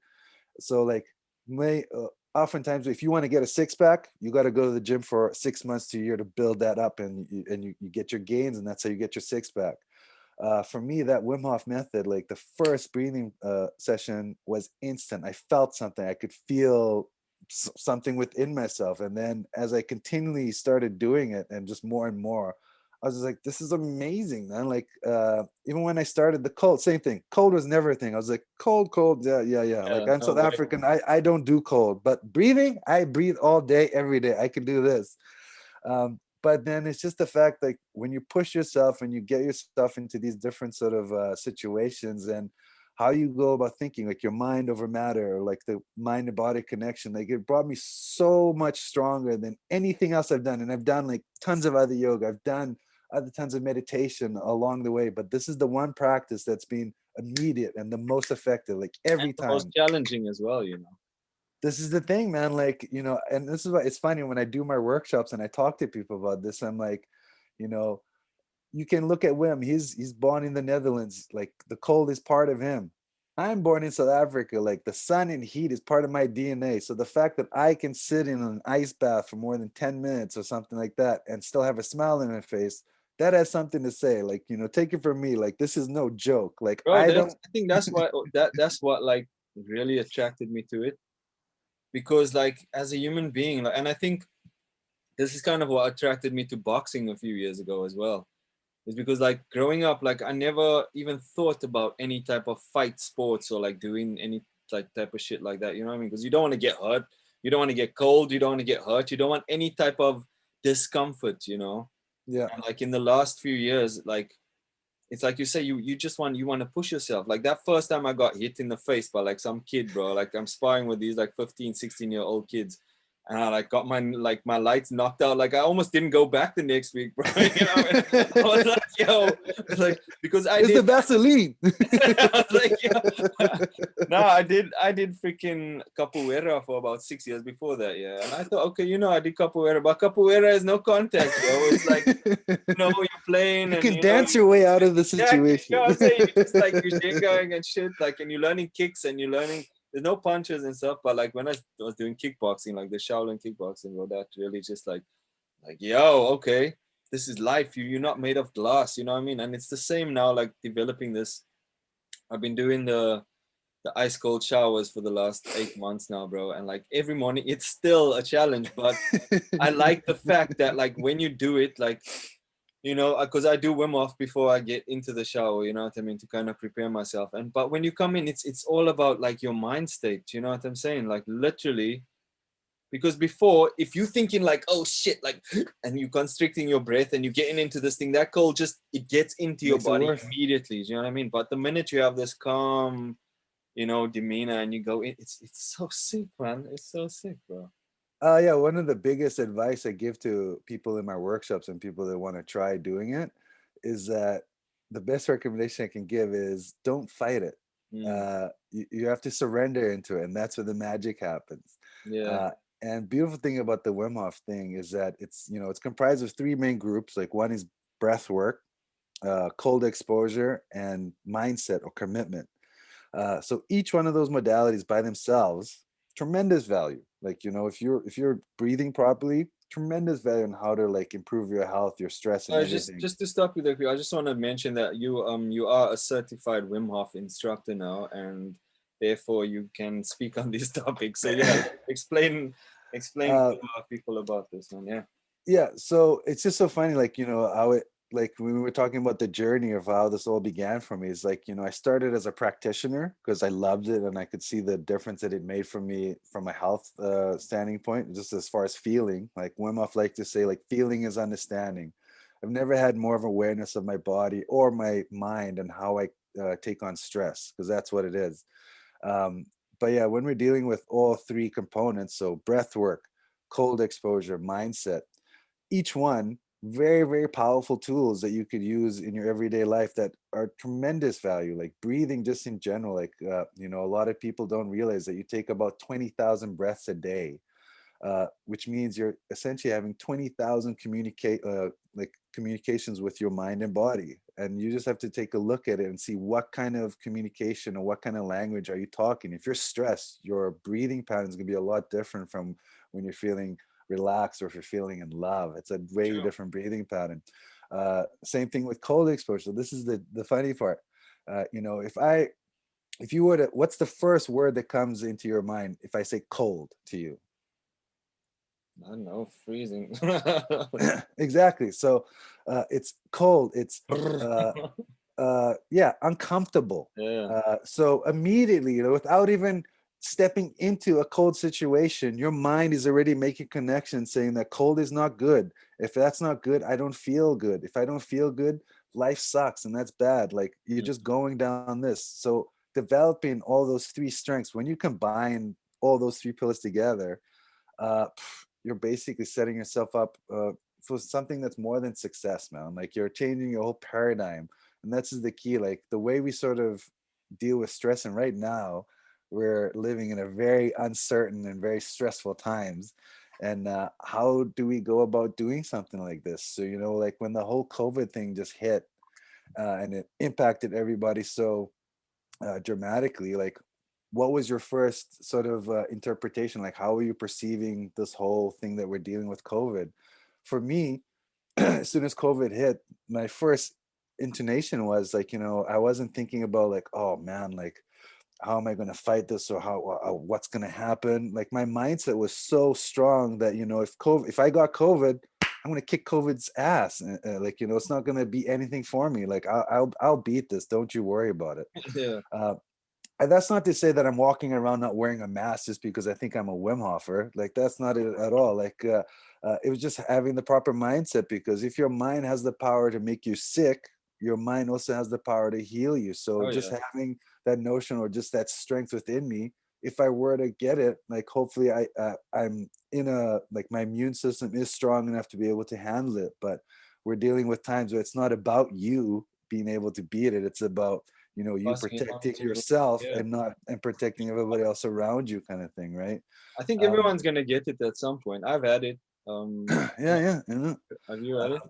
So like, may oftentimes if you want to get a six pack, you got to go to the gym for 6 months to a year to build that up, and you get your gains, and that's how you get your six pack. For me, that Wim Hof method, like the first breathing session was instant. I felt something. I could feel something within myself. And then as I continually started doing it and just more and more, I was just like, this is amazing, man. Like, even when I started the cold, same thing. Cold was never a thing. I was like, cold, cold. Yeah, yeah, yeah. Like Yeah, I'm no South way. African. I don't do cold, but breathing, I breathe all day, every day. I can do this. But then it's just the fact, like when you push yourself and you get yourself into these different sort of situations, and how you go about thinking, like your mind over matter, or like the mind to body connection, like it brought me so much stronger than anything else I've done. And I've done like tons of other yoga. I've done other tons of meditation along the way, but this is the one practice that's been immediate and the most effective, like And every the most time. challenging as well, you know. This is the thing, man. Like, and this is why it's funny when I do my workshops and I talk to people about this. I'm like, you know, you can look at Wim. He's born in the Netherlands. Like the cold is part of him. I'm born in South Africa. Like the sun and heat is part of my DNA. So the fact that I can sit in an ice bath for more than 10 minutes or something like that and still have a smile on my face, that has something to say. Like, take it from me. Like this is no joke. Like Bro, I that's don't. I think that's what like really attracted me to it. Because like as a human being, like, and I think this is kind of what attracted me to boxing a few years ago as well. Is because like growing up, like I never even thought about any type of fight sports or like doing any like type of shit like that. You know what I mean? Because you don't want to get hurt, you don't want to get cold, you don't want to get hurt, you don't want any type of discomfort, you know. Yeah. And like in the last few years, like it's like you say, you just want to push yourself. Like that first time I got hit in the face by like some kid, bro. Like I'm sparring with these like 15, 16-year-old kids. And I like got my lights knocked out. Like I almost didn't go back the next week, bro. You know, I was like, yo, it's like because I It's did the Vaseline. I was like, yo. No, I did freaking capoeira for about 6 years before that, yeah. And I thought, okay, I did capoeira, but capoeira is no contact, bro. It's like, you're playing You and can dance your way out of the exactly, situation. I'm saying you just like you're shit going and shit, like, and you're learning kicks and you're learning. There's no punches and stuff, but like when I was doing kickboxing, like the Shaolin kickboxing, well, that really just like yo, okay, this is life. You're not made of glass, you know what I mean? And it's the same now, like developing this. I've been doing the ice cold showers for the last 8 months now, bro, and like every morning it's still a challenge, but I like the fact that like when you do it, like because I do Wim Hof before I get into the shower, you know what I mean, to kind of prepare myself. And but when you come in, it's all about like your mind state, you know what I'm saying? Like literally, because before, if you thinking like, oh shit, like, and you constricting your breath and you getting into this thing, that cold just it gets into your Makes it body worse. immediately. Do you know what I mean? But the minute you have this calm, demeanor and you go in, it's so sick, man. It's so sick, bro. Yeah, one of the biggest advice I give to people in my workshops and people that want to try doing it is that the best recommendation I can give is don't fight it. Mm, You have to surrender into it, and that's where the magic happens. yeah. Uh, and beautiful thing about the Wim Hof thing is that it's comprised of three main groups. Like one is breath work, cold exposure, and mindset or commitment. So each one of those modalities by themselves, tremendous value. Like if you're breathing properly, tremendous value on how to like improve your health, your stress, and Just everything. just to stop you there, I just want to mention that you are a certified Wim Hof instructor now, and therefore you can speak on these topics. So yeah, explain uh, to people about this one. Yeah. yeah, so it's just so funny, like how it like when we were talking about the journey of how this all began for me is like I started as a practitioner because I loved it and I could see the difference that it made for me from a health standing point, just as far as feeling. Like Wim Hof like to say, like, feeling is understanding. I've never had more of awareness of my body or my mind and how I take on stress, because that's what it is. um, but yeah, when we're dealing with all three components, so breath work, cold exposure, mindset, each one very, very powerful tools that you could use in your everyday life that are tremendous value. Like breathing just in general, like a lot of people don't realize that you take about 20,000 breaths a day, which means you're essentially having 20,000 communications with your mind and body. And you just have to take a look at it and see what kind of communication or what kind of language are you talking. If you're stressed, your breathing pattern is going to be a lot different from when you're feeling relaxed or if you're feeling in love. It's a way True. different breathing pattern. Same thing with cold exposure. This is the funny part. If you were to, what's the first word that comes into your mind if I say cold to you? I don't know, freezing. Exactly. So it's cold. It's uh, yeah, uncomfortable. Yeah. So immediately, without even stepping into a cold situation, your mind is already making connections saying that cold is not good. If that's not good, I don't feel good. If I don't feel good, life sucks, and that's bad. Like you're Mm. just going down this. So developing all those three strengths, when you combine all those three pillars together, you're basically setting yourself up for something that's more than success, man. Like you're changing your whole paradigm, and that's the key. Like the way we sort of deal with stress, and right now we're living in a very uncertain and very stressful times. And how do we go about doing something like this? So like when the whole COVID thing just hit, and it impacted everybody so dramatically, like what was your first sort of interpretation? Like how were you perceiving this whole thing that we're dealing with COVID? For me, as soon as COVID hit, my first intonation was like, I wasn't thinking about like, oh man, like how am I going to fight this, or how what's going to happen. Like my mindset was so strong that if I got COVID, I'm going to kick COVID's ass. Like it's not going to be anything for me. Like I'll beat this. Don't you worry about it. Yeah. And that's not to say that I'm walking around not wearing a mask just because I think I'm a Wim Hofer. Like that's not it at all. Like it was just having the proper mindset, because if your mind has the power to make you sick, your mind also has the power to heal you. So Oh just yeah. having that notion, or just that strength within me, if I were to get it, like hopefully I'm in a, like my immune system is strong enough to be able to handle it. But we're dealing with times where it's not about you being able to beat it. It's about you Passing it on protecting to, yourself yeah. and not and protecting everybody else around you, kind of thing, right? I think um everyone's gonna get it at some point. I've had it. yeah, yeah, you know. Have you had it?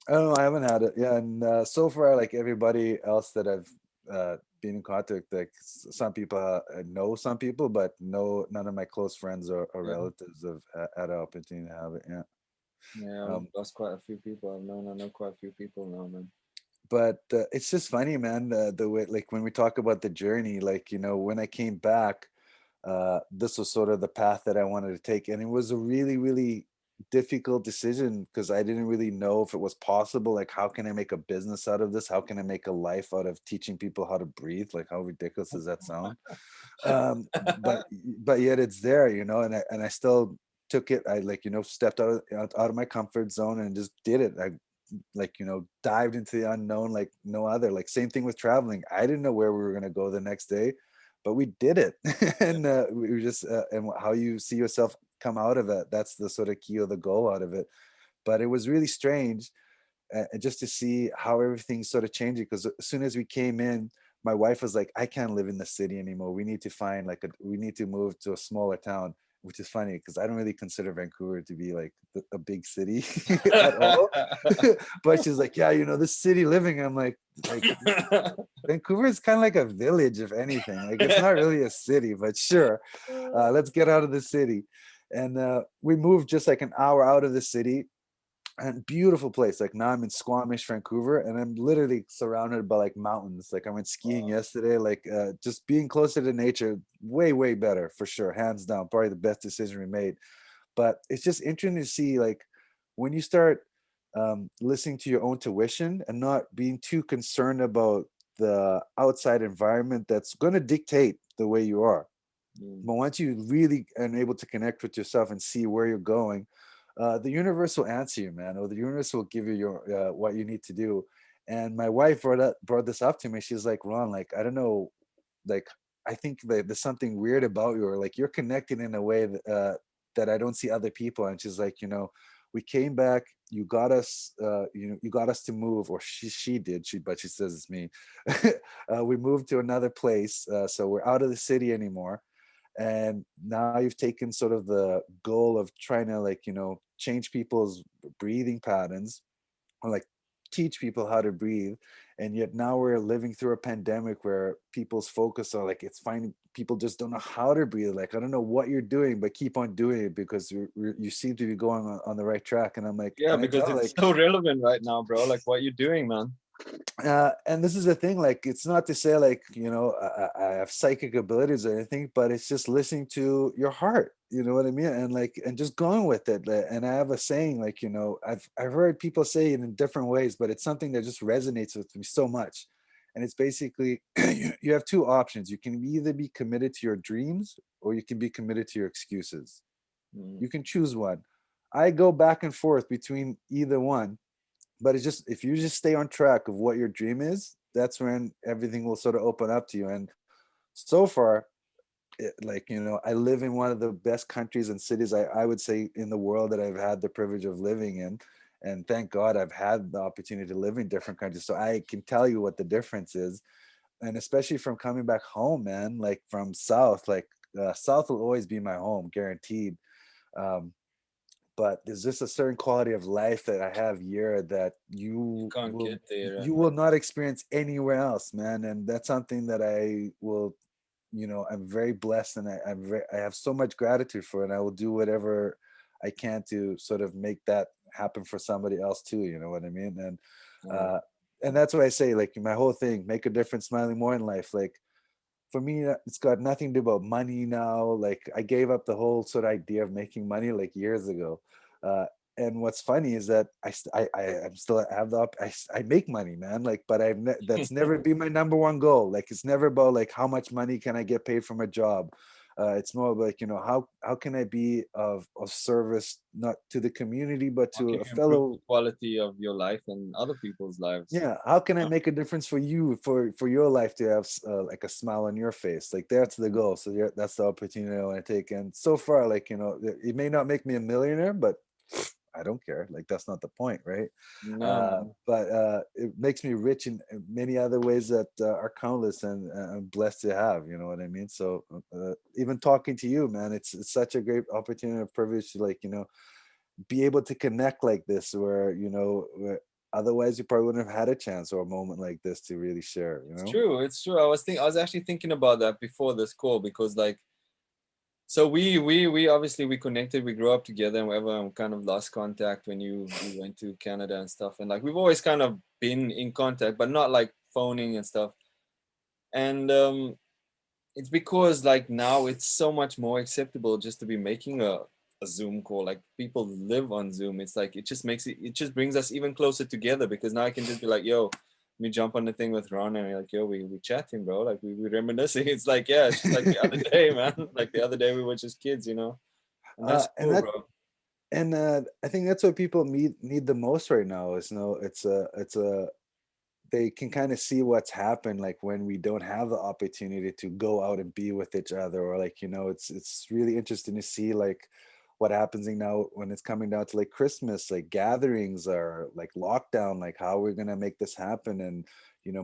I don't know, I haven't had it, yeah. And so far, like everybody else that I've been in contact, like some people know some people, but none of my close friends or Yeah. relatives have had an opportunity to have it. Yeah. Yeah, I've um lost quite a few people. I know quite a few people now, man. but it's just funny, man, the way, like when we talk about the journey, like when I came back, this was sort of the path that I wanted to take. And it was a really, really difficult decision, because I didn't really know if it was possible. Like, how can I make a business out of this? How can I make a life out of teaching people how to breathe? Like, how ridiculous does that sound? But yet it's there, and I still took it. I, like, stepped out of my comfort zone and just did it. I, like, dived into the unknown like no other. Like, same thing with traveling. I didn't know where we were going to go the next day, but we did it. And we were just and how you see yourself come out of it, that's the sort of key, or the goal out of it. But it was really strange, just to see how everything's sort of changing, because as soon as we came in, my wife was like, I can't live in the city anymore. We need to find like we need to move to a smaller town. Which is funny, because I don't really consider Vancouver to be like a big city at all. But she's like, yeah, this city living. I'm like Vancouver is kind of like a village, if anything. Like, it's not really a city, but sure, let's get out of the city. And we moved just like an hour out of the city, and beautiful place. Like, now I'm in Squamish, Vancouver, and I'm literally surrounded by like mountains. Like, I went skiing yesterday. Like, just being closer to nature, way better for sure, hands down. Probably the best decision we made. But it's just interesting to see, like, when you start listening to your own tuition and not being too concerned about the outside environment that's going to dictate the way you are. Mm. But once you really are able to connect with yourself and see where you're going, the universe will answer you, man, or the universe will give you your what you need to do. And my wife brought this up to me. She's like, Ron, like, I don't know, like, I think that there's something weird about you, or like you're connected in a way that I don't see other people. And she's like, we came back, you got us, you got us to move, or she did, but she says it's me. We moved to another place, so we're out of the city anymore. And now you've taken sort of the goal of trying to, like, change people's breathing patterns, or like teach people how to breathe. And yet now we're living through a pandemic where people's focus are like, it's finding people just don't know how to breathe. Like, I don't know what you're doing, but keep on doing it, because you seem to be going on the right track. And I'm like, Yeah, and I because tell, it's like, so relevant right now, bro. Like, what you doing, man? and this is the thing, like, it's not to say like, I have psychic abilities or anything, but it's just listening to your heart, you know what I mean? And like, and just going with it. And I have a saying, like, I've heard people say it in different ways, but it's something that just resonates with me so much. And it's basically, you have two options. You can either be committed to your dreams, or you can be committed to your excuses. Mm. You can choose one. I go back and forth between either one, but it's just, if you just stay on track of what your dream is, that's when everything will sort of open up to you. And so far, like, I live in one of the best countries and cities, I would say, in the world, that I've had the privilege of living in. and thank God I've had the opportunity to live in different countries, so I can tell you what the difference is. And especially from coming back home, man, like from South, like South will always be my home, guaranteed. Um, but there's just a certain quality of life that I have here that You can't get there. you will not experience anywhere else, man. And that's something that I will, I'm very blessed, and I have so much gratitude for it. And I will do whatever I can to sort of make that happen for somebody else too. You know what I mean? Uh, Uh, and that's why I say, like, my whole thing, make a difference, smiling more in life. Like, for me, it's got nothing to do about money now. Like, I gave up the whole sort of idea of making money like years ago. Uh, and what's funny is that I'm still have I make money, man. Like, but that's never been my number one goal. Like, it's never about like how much money can I get paid from a job. It's more like, how can I be of service, not to the community but how to can a you improve fellow. the quality of your life and other people's lives? Yeah, how can I make a difference for you, for your life to have like a smile on your face? Like, that's the goal. So yeah, that's the opportunity I want to take. And so far, like, it may not make me a millionaire, but I don't care. Like, that's not the point, right? No, no. But it makes me rich in many other ways that are countless, and I'm blessed to have. You know what I mean? So even talking to you, man, it's such a great opportunity and privilege to, like, be able to connect like this, where where otherwise you probably wouldn't have had a chance or a moment like this to really share. It's true. It's true. I was actually thinking about that before this call because like so we obviously we connected, we grew up together and whatever, and kind of lost contact when you went to Canada and stuff. And like we've always kind of been in contact, but not like phoning and stuff. And it's because like now it's so much more acceptable just to be making a Zoom call. Like people live on Zoom. It's like it just brings us even closer together because now I can just be like, yo, let me jump on the thing with Ron and we're like, yo, we chatting, bro. Like we reminiscing. It's like, yeah, it's just like the other day, man. Like the other day we were just kids, And that's And cool, that bro. and I think that's what people need the most right now is, it's a they can kind of see what's happened, like when we don't have the opportunity to go out and be with each other, or like, it's really interesting to see like what happens now when it's coming down to like Christmas, like gatherings are like lockdown, like how we're gonna make this happen. And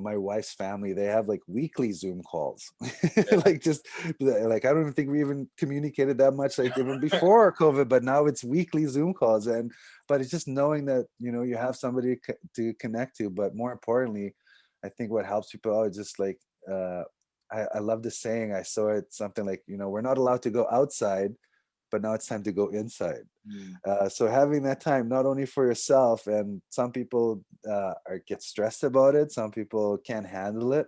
my wife's family, they have like weekly Zoom calls. Yeah. Like, just like, I don't even think we even communicated that much like even before COVID, but now it's weekly Zoom calls. And but it's just knowing that you have somebody to connect to. But more importantly, I think what helps people out is just like, I love the saying, I saw it something like, we're not allowed to go outside, but now it's time to go inside. Mm. So having that time not only for yourself, and some people get stressed about it, some people can't handle it,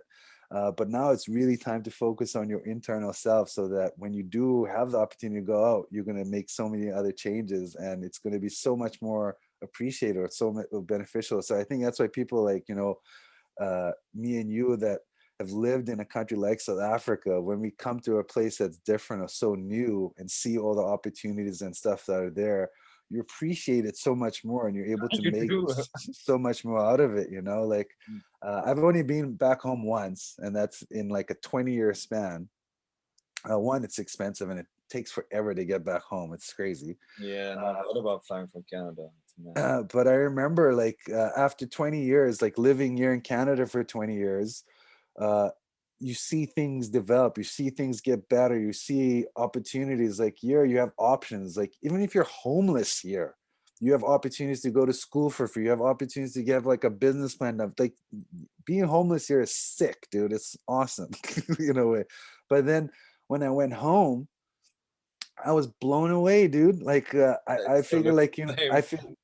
but now it's really time to focus on your internal self, so that when you do have the opportunity to go out, you're going to make so many other changes, and it's going to be so much more appreciated, or so much beneficial. So I think that's why people like, me and you that have lived in a country like South Africa, when we come to a place that's different or so new and see all the opportunities and stuff that are there, you appreciate it so much more, and you're able to You make do. so much more out of it. Like, Mm. I've only been back home once, and that's in like a 20-year span. One, it's expensive and it takes forever to get back home. It's crazy. Yeah, no, I've heard about flying from Canada. It's mad. But I remember, like, after 20 years, like living here in Canada for 20 years, uh, you see things develop, you see things get better, you see opportunities. Like, here you have options. Like, even if you're homeless here, you have opportunities to go to school for free, you have opportunities to get like a business plan of, like, being homeless here is sick, dude. It's awesome. Way. But then when I went home, I was blown away, dude. Like, I It still figure, looks like, the same. I feel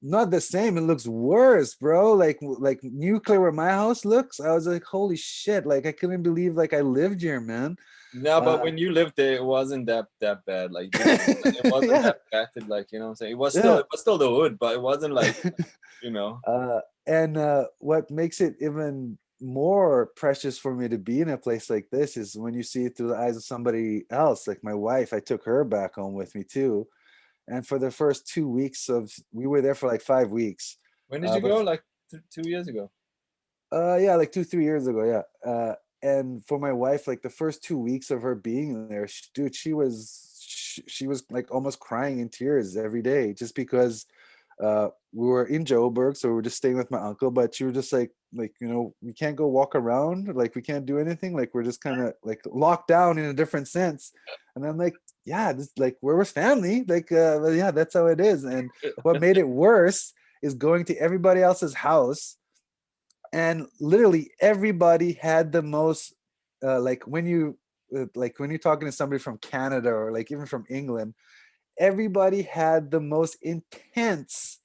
not the same. It looks worse, bro. Like nuclear where my house looks. I was like, holy shit! Like, I couldn't believe like I lived here, man. No, but Uh, when you lived there, it wasn't that bad. Like, like it wasn't yeah, that battered. Like, you know what I'm saying? yeah. It was still the hood, but it wasn't like, you know. And what makes it even more precious for me to be in a place like this is when you see it through the eyes of somebody else. Like my wife, I took her back home with me too. And for the first 2 weeks we were there for like 5 weeks. When did you But go? Like 2 years ago. Yeah, like 2 3 years ago, yeah. And for my wife, like the first 2 weeks of her being there, dude, she was like almost crying in tears every day, just because We were in Joburg, so we were just staying with my uncle. But she was just like, we can't go walk around, like we can't do anything, like we're just kind of like locked down in a different sense. And I'm like, yeah, this like where was family? Like, well, yeah, that's how it is. And what made it worse is going to everybody else's house, and literally everybody had the most, like when you're talking to somebody from Canada or like even from England, everybody had the most intense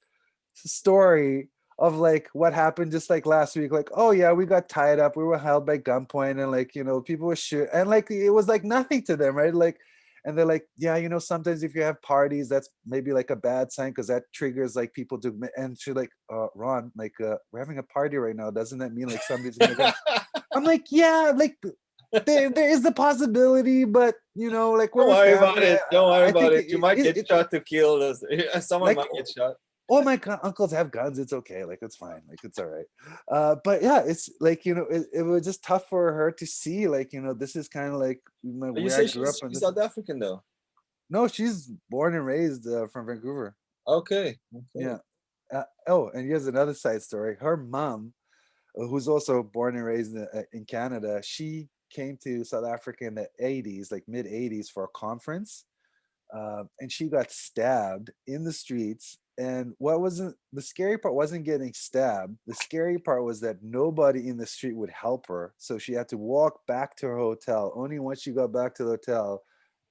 story of like what happened just like last week. Like, oh yeah, we got tied up, we were held by gunpoint, and like, people were shooting, and like it was like nothing to them, right? Like, and they're like, yeah, sometimes if you have parties, that's maybe like a bad sign because that triggers like people to. And she's like, Ron, like, we're having a party right now, doesn't that mean like somebody's gonna come? I'm like, yeah, like there is the possibility, but like Don't we're with worry about family. it. Don't worry I about think it. You might get shot to kill us. Someone like might get shot. all my uncles have guns. It's okay. Like it's fine. Like it's all right. But yeah, it's like it was just tough for her to see. Like this is kind of like You where I say grew up. And she's this South African though. no, she's born and raised from Vancouver. Okay. Yeah. Oh, and here's another side story. Her mom, who's also born and raised in Canada, she came to South Africa in the 80s, like mid 80s, for a conference. And she got stabbed in the streets. And what wasn't the scary part wasn't getting stabbed. The scary part was that nobody in the street would help her. So she had to walk back to her hotel. Only once she got back to the hotel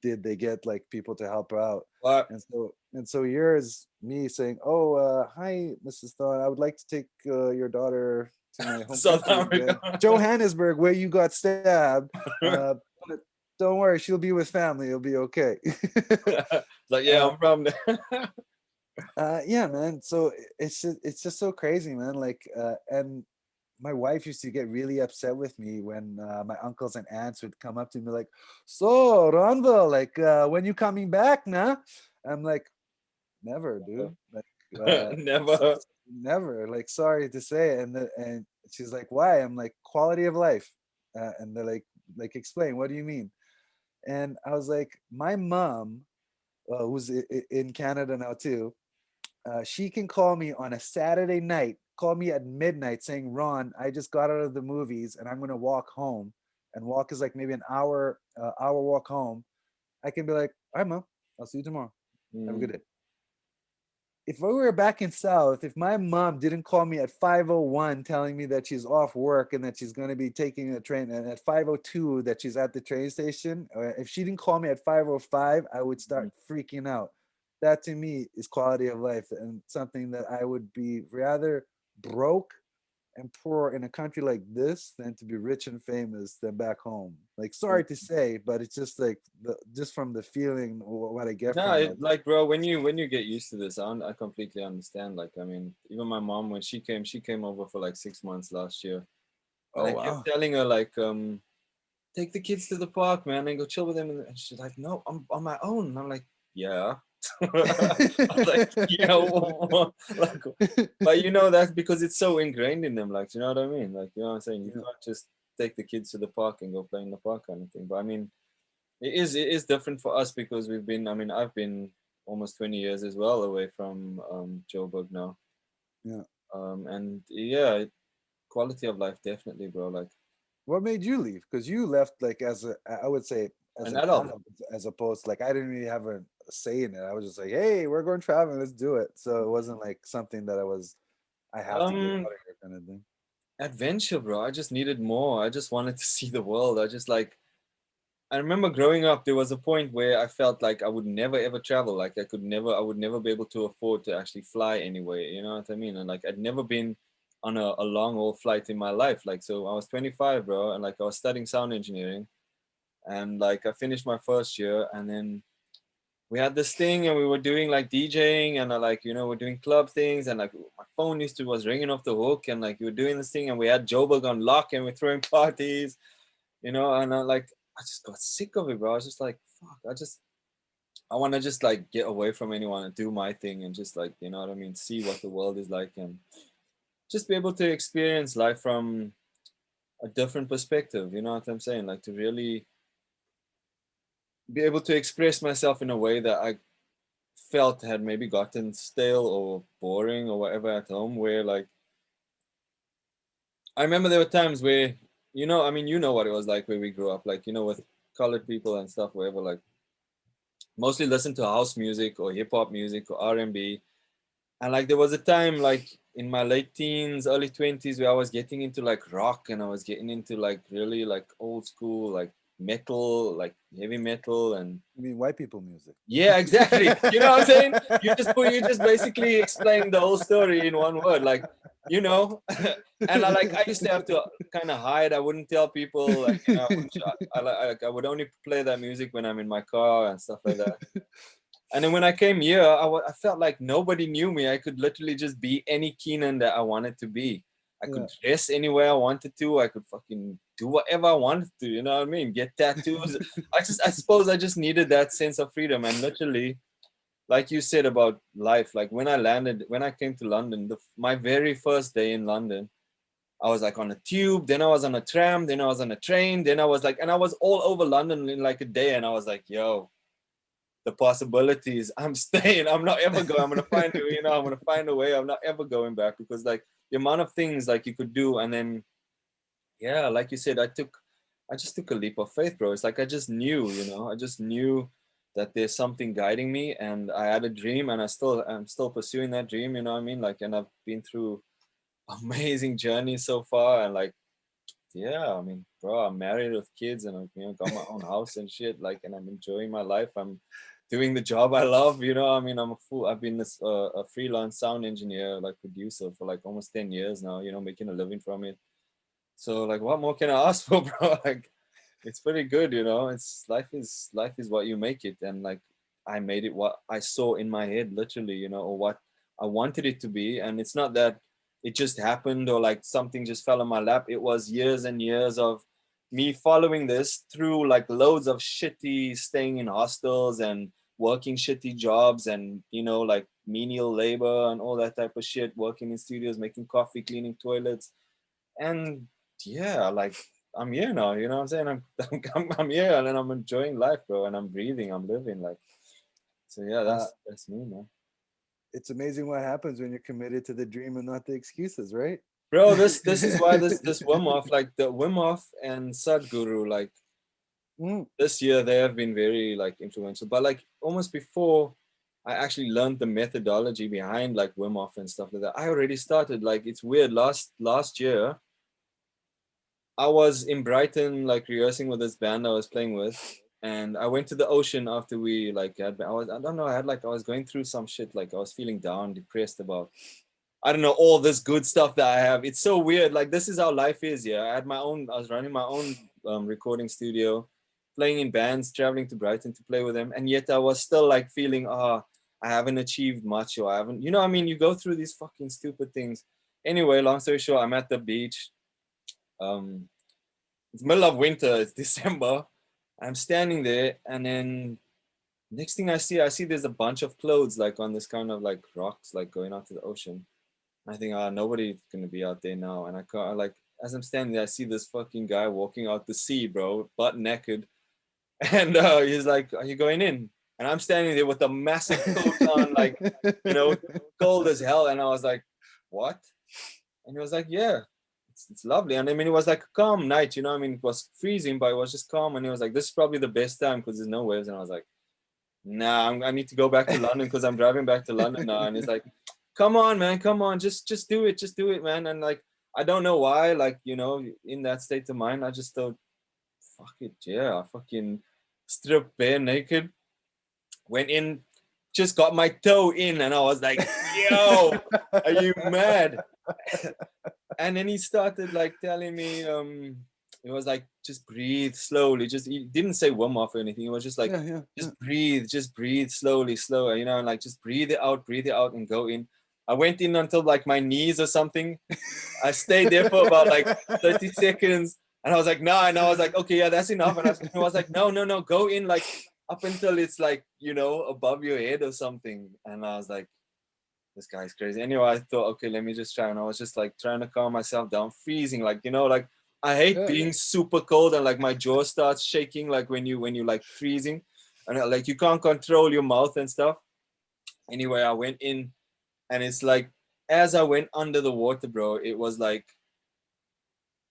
did they get like people to help her out. What? And so here's me saying, "Oh, hi, Mrs. Thorne. I would like to take your daughter to my home South country, Africa. Johannesburg, where you got stabbed. But don't worry, she'll be with family. It'll be okay." Like, yeah, I'm from there. Yeah, man. So it's just so crazy, man. Like, and my wife used to get really upset with me when my uncles and aunts would come up to me like, "So, Ronville, like, when you coming back, nah?" I'm like, "Never, dude. Like, Never. never. Like, sorry to say." And she's like, "Why?" I'm like, "Quality of life." And they're like, "Explain. What do you mean?" And I was like, "My mom, who's in Canada now too, she can call me on a Saturday night, call me at midnight saying, 'Ron, I just got out of the movies and I'm going to walk home.' And walk is like maybe an hour walk home. I can be like, 'All right, mom, I'll see you tomorrow. Have a good Mm. day.'" If we were back in South, if my mom didn't call me at 5:01 telling me that she's off work and that she's going to be taking a train, and at 5:02 that she's at the train station, or if she didn't call me at 5:05, I would start freaking out. That to me is quality of life, and something that I would be rather broke and poor in a country like this than to be rich and famous than back home. Like, sorry to say, but it's just like just from the feeling what I get No, from it. like, bro, when you get used to this, I completely understand. Like, I mean, even my mom, when she came over for like 6 months last year, and Oh I kept wow. telling her like, take the kids to the park, man, and go chill with them. And she's like, no, I'm on my own. And I'm like, yeah. I was like, yeah, like, but that's because it's so ingrained in them. Like, you know what I mean? Like, you know what I'm saying? You Yeah. can't just take the kids to the park and go play in the park kind of thing. But I mean, it is different for us because we've been. I mean, I've been almost 20 years as well away from Joburg now. Yeah. And yeah, quality of life definitely, bro. Like What made you leave? Because you left like as I would say as an an adult. adult, as opposed like I didn't really have a say in it. I was just like, hey, we're going traveling, let's do it. So it wasn't like something that I have to get out Um, of here kind of thing. Adventure, bro. I just needed more. I just wanted to see the world. I remember growing up, there was a point where I felt like I would never ever travel. Like I would never be able to afford to actually fly anywhere. You know what I mean? And like I'd never been on a long haul flight in my life. Like, so I was 25, bro, and like I was studying sound engineering, and like I finished my first year, and then we had this thing, and we were doing like DJing, and like we're doing club things, and like my phone was ringing off the hook, and like we were doing this thing, and we had Joburg on lock, and we're throwing parties, and I just got sick of it, bro. I was just like, fuck, I want to just like get away from anyone and do my thing and just like, you know what I mean, see what the world is like and just be able to experience life from a different perspective. You know what I'm saying? Like to really be able to express myself in a way that I felt had maybe gotten stale or boring or whatever at home, where like I remember there were times where, you know, I mean, you know what it was like where we grew up, like, you know, with colored people and stuff, wherever, like mostly listen to house music or hip hop music or R&B. And like there was a time like in my late teens, early 20s where I was getting into like rock, and I was getting into like really like old school, like metal, like heavy metal. And You mean white people music? yeah, exactly. You know what I'm saying? You just basically explained the whole story in one word, like, you know. And I used to have to kind of hide. I wouldn't tell people, like, you know, I would only play that music when I'm in my car and stuff like that. And then when I came here, I felt like nobody knew me. I could literally just be any Keenan that I wanted to be. I could dress anywhere I wanted to. I could fucking do whatever I wanted to. You know what I mean? Get tattoos. I suppose I just needed that sense of freedom. And literally, like you said about life, like when I came to London, my very first day in London, I was like on a tube, then I was on a tram, then I was on a train, then I was like, and I was all over London in like a day. And I was like, yo, the possibilities. I'm staying. I'm not ever going. I'm gonna find it. You know, I'm gonna find a way. I'm not ever going back, because like the amount of things like you could do, and then yeah, like you said, I just took a leap of faith, bro. It's like I just knew, you know, I just knew that there's something guiding me, and I had a dream, and I'm still pursuing that dream. You know what I mean? Like, and I've been through amazing journey so far, and like yeah, I mean, bro, I'm married with kids, and I've, you know, got my own house and shit. Like, and I'm enjoying my life. I'm doing the job I love. You know, I mean, I've been this a freelance sound engineer, like producer, for like almost 10 years now. You know, making a living from it. So like, what more can I ask for, bro? Like, it's pretty good. You know, it's life is what you make it, and like I made it what I saw in my head, literally. You know, or what I wanted it to be, and it's not that it just happened or like something just fell on my lap. It was years and years of me following this through like loads of shitty staying in hostels and working shitty jobs, and you know, like menial labor and all that type of shit, working in studios, making coffee, cleaning toilets. And yeah, like I'm here now, you know what I'm saying? I'm here, and then I'm enjoying life, bro, and I'm breathing, I'm living, like. So yeah, that's me, man. It's amazing what happens when you're committed to the dream and not the excuses, right? Bro, this is why this Wim Hof, like the Wim Hof and Sadhguru, like this year they have been very like influential. But like almost before I actually learned the methodology behind like Wim Hof and stuff like that, I already started. Like it's weird. Last year, I was in Brighton, like rehearsing with this band I was playing with, and I went to the ocean after we like had. I don't know. I was going through some shit. Like I was feeling down, depressed about, I don't know, all this good stuff that I have. It's so weird. Like this is how life is. Yeah, I was running my own recording studio, playing in bands, traveling to Brighton to play with them, and yet I was still like feeling, I haven't achieved much, or I haven't, you know, I mean, you go through these fucking stupid things. Anyway, long story short, I'm at the beach. It's middle of winter. It's December. I'm standing there, and then next thing I see there's a bunch of clothes like on this kind of like rocks, like going out to the ocean. I think, nobody's gonna be out there now. And like, as I'm standing there, I see this fucking guy walking out the sea, bro, butt naked. And he's like, "Are you going in?" And I'm standing there with a massive coat on, like, you know, cold as hell. And I was like, "What?" And he was like, "Yeah, it's lovely." And I mean, it was like a calm night, you know. I mean, it was freezing, but it was just calm. And he was like, "This is probably the best time because there's no waves." And I was like, "Nah, I need to go back to London because I'm driving back to London now." And he's like, "Come on, man, come on, just do it, man." And like, I don't know why, like, you know, in that state of mind, I just thought, fuck it, yeah, I fucking stripped bare naked, went in, just got my toe in, and I was like, "Yo, are you mad?" And then he started like telling me, it was like, just breathe slowly. Just, he didn't say Wim Hof or anything. It was just like, just breathe slowly, slower, you know, and like just breathe it out and go in. I went in until like my knees or something. I stayed there for about like 30 seconds, and I was like, nah, and I was like, okay, yeah, that's enough. And I was like, no, go in like up until it's like, you know, above your head or something. And I was like, this guy's crazy. Anyway, I thought, okay, let me just try. And I was just like trying to calm myself down, freezing, like, you know, like I hate being super cold, and like my jaw starts shaking, like when you like freezing, and like you can't control your mouth and stuff. Anyway, I went in, and it's like, as I went under the water, bro, it was like,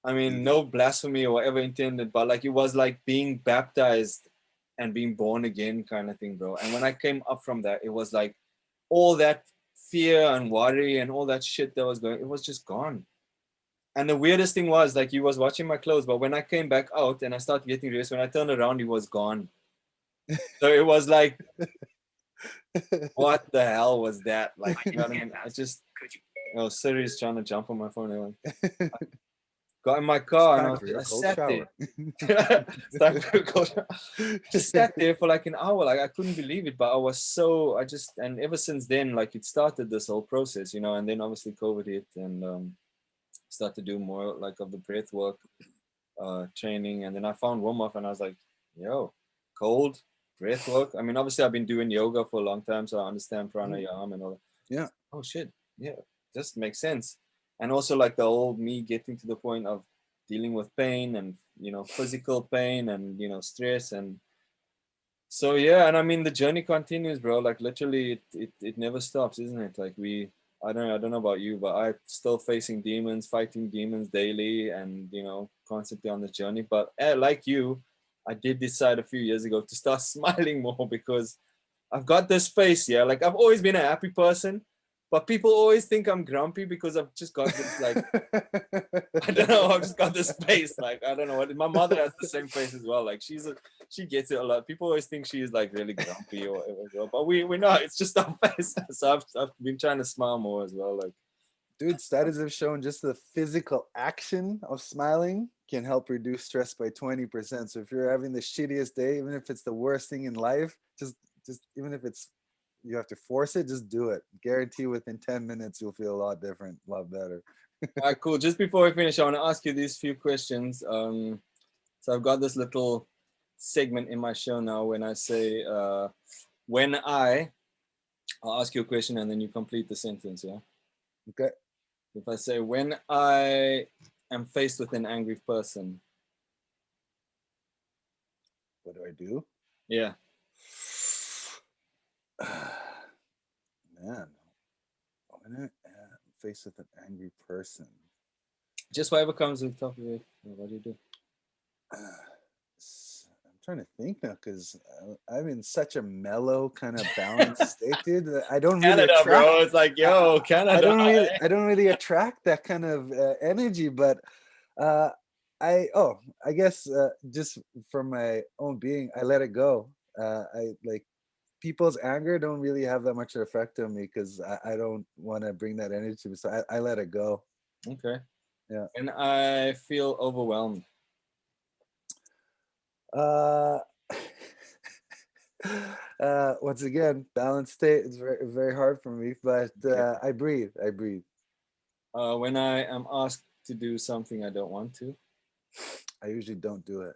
I mean, no blasphemy or whatever intended, but like, it was like being baptized and being born again kind of thing, bro. And when I came up from that, it was like all that fear and worry and all that shit that was going, it was just gone. And the weirdest thing was, like, he was watching my clothes, but when I came back out and I started getting dressed, when I turned around, he was gone. So it was like, what the hell was that? Like, you know what I mean? I just, oh, Siri's trying to jump on my phone. Anyway. Got in my car and I sat there. Just sat there for like an hour. Like, I couldn't believe it, but I was so, and ever since then, like, it started this whole process, you know, and then obviously COVID hit, and started to do more like of the breath work training. And then I found Wim Hof and I was like, yo, cold breath work. I mean, obviously I've been doing yoga for a long time, so I understand pranayama and all that. Yeah. Oh shit. Yeah. Just makes sense. And also like the whole me getting to the point of dealing with pain and, you know, physical pain and, you know, stress. And so, yeah. And I mean, the journey continues, bro. Like literally it never stops, isn't it? Like I don't know about you, but I'm still facing demons, fighting demons daily, and you know, constantly on the journey. But like you, I did decide a few years ago to start smiling more, because I've got this face, yeah. Like, I've always been a happy person, but people always think I'm grumpy because I've just got this, like, I don't know, I've just got this face. Like, I don't know what. My mother has the same face as well. Like, she gets it a lot. People always think she's like really grumpy or whatever, but we're not. It's just our face. So I've been trying to smile more as well. Like, dude, studies have shown just the physical action of smiling can help reduce stress by 20%. So if you're having the shittiest day, even if it's the worst thing in life, just even if it's, you have to force it, just do it. Guarantee within 10 minutes you'll feel a lot different, a lot better. all right, cool. Just before we finish, I want to ask you these few questions. So I've got this little segment in my show now when I say, I'll ask you a question and then you complete the sentence, yeah? Okay. If I say, when I am faced with an angry person. What do I do? Yeah. Man, when I'm faced with an angry person. Just whatever comes to the top of it. What do you do? I'm trying to think now, because I'm in such a mellow kind of balanced state, dude. I don't really Canada, attract, bro. It's like, yo, Canada. I don't really attract that kind of energy, but I guess just from my own being, I let it go. I like people's anger don't really have that much effect on me, because I don't want to bring that energy to me, so I let it go. Okay. Yeah. And I feel overwhelmed. Once again, balanced state is very, very hard for me, but I breathe. When I am asked to do something I don't want to. I usually don't do it.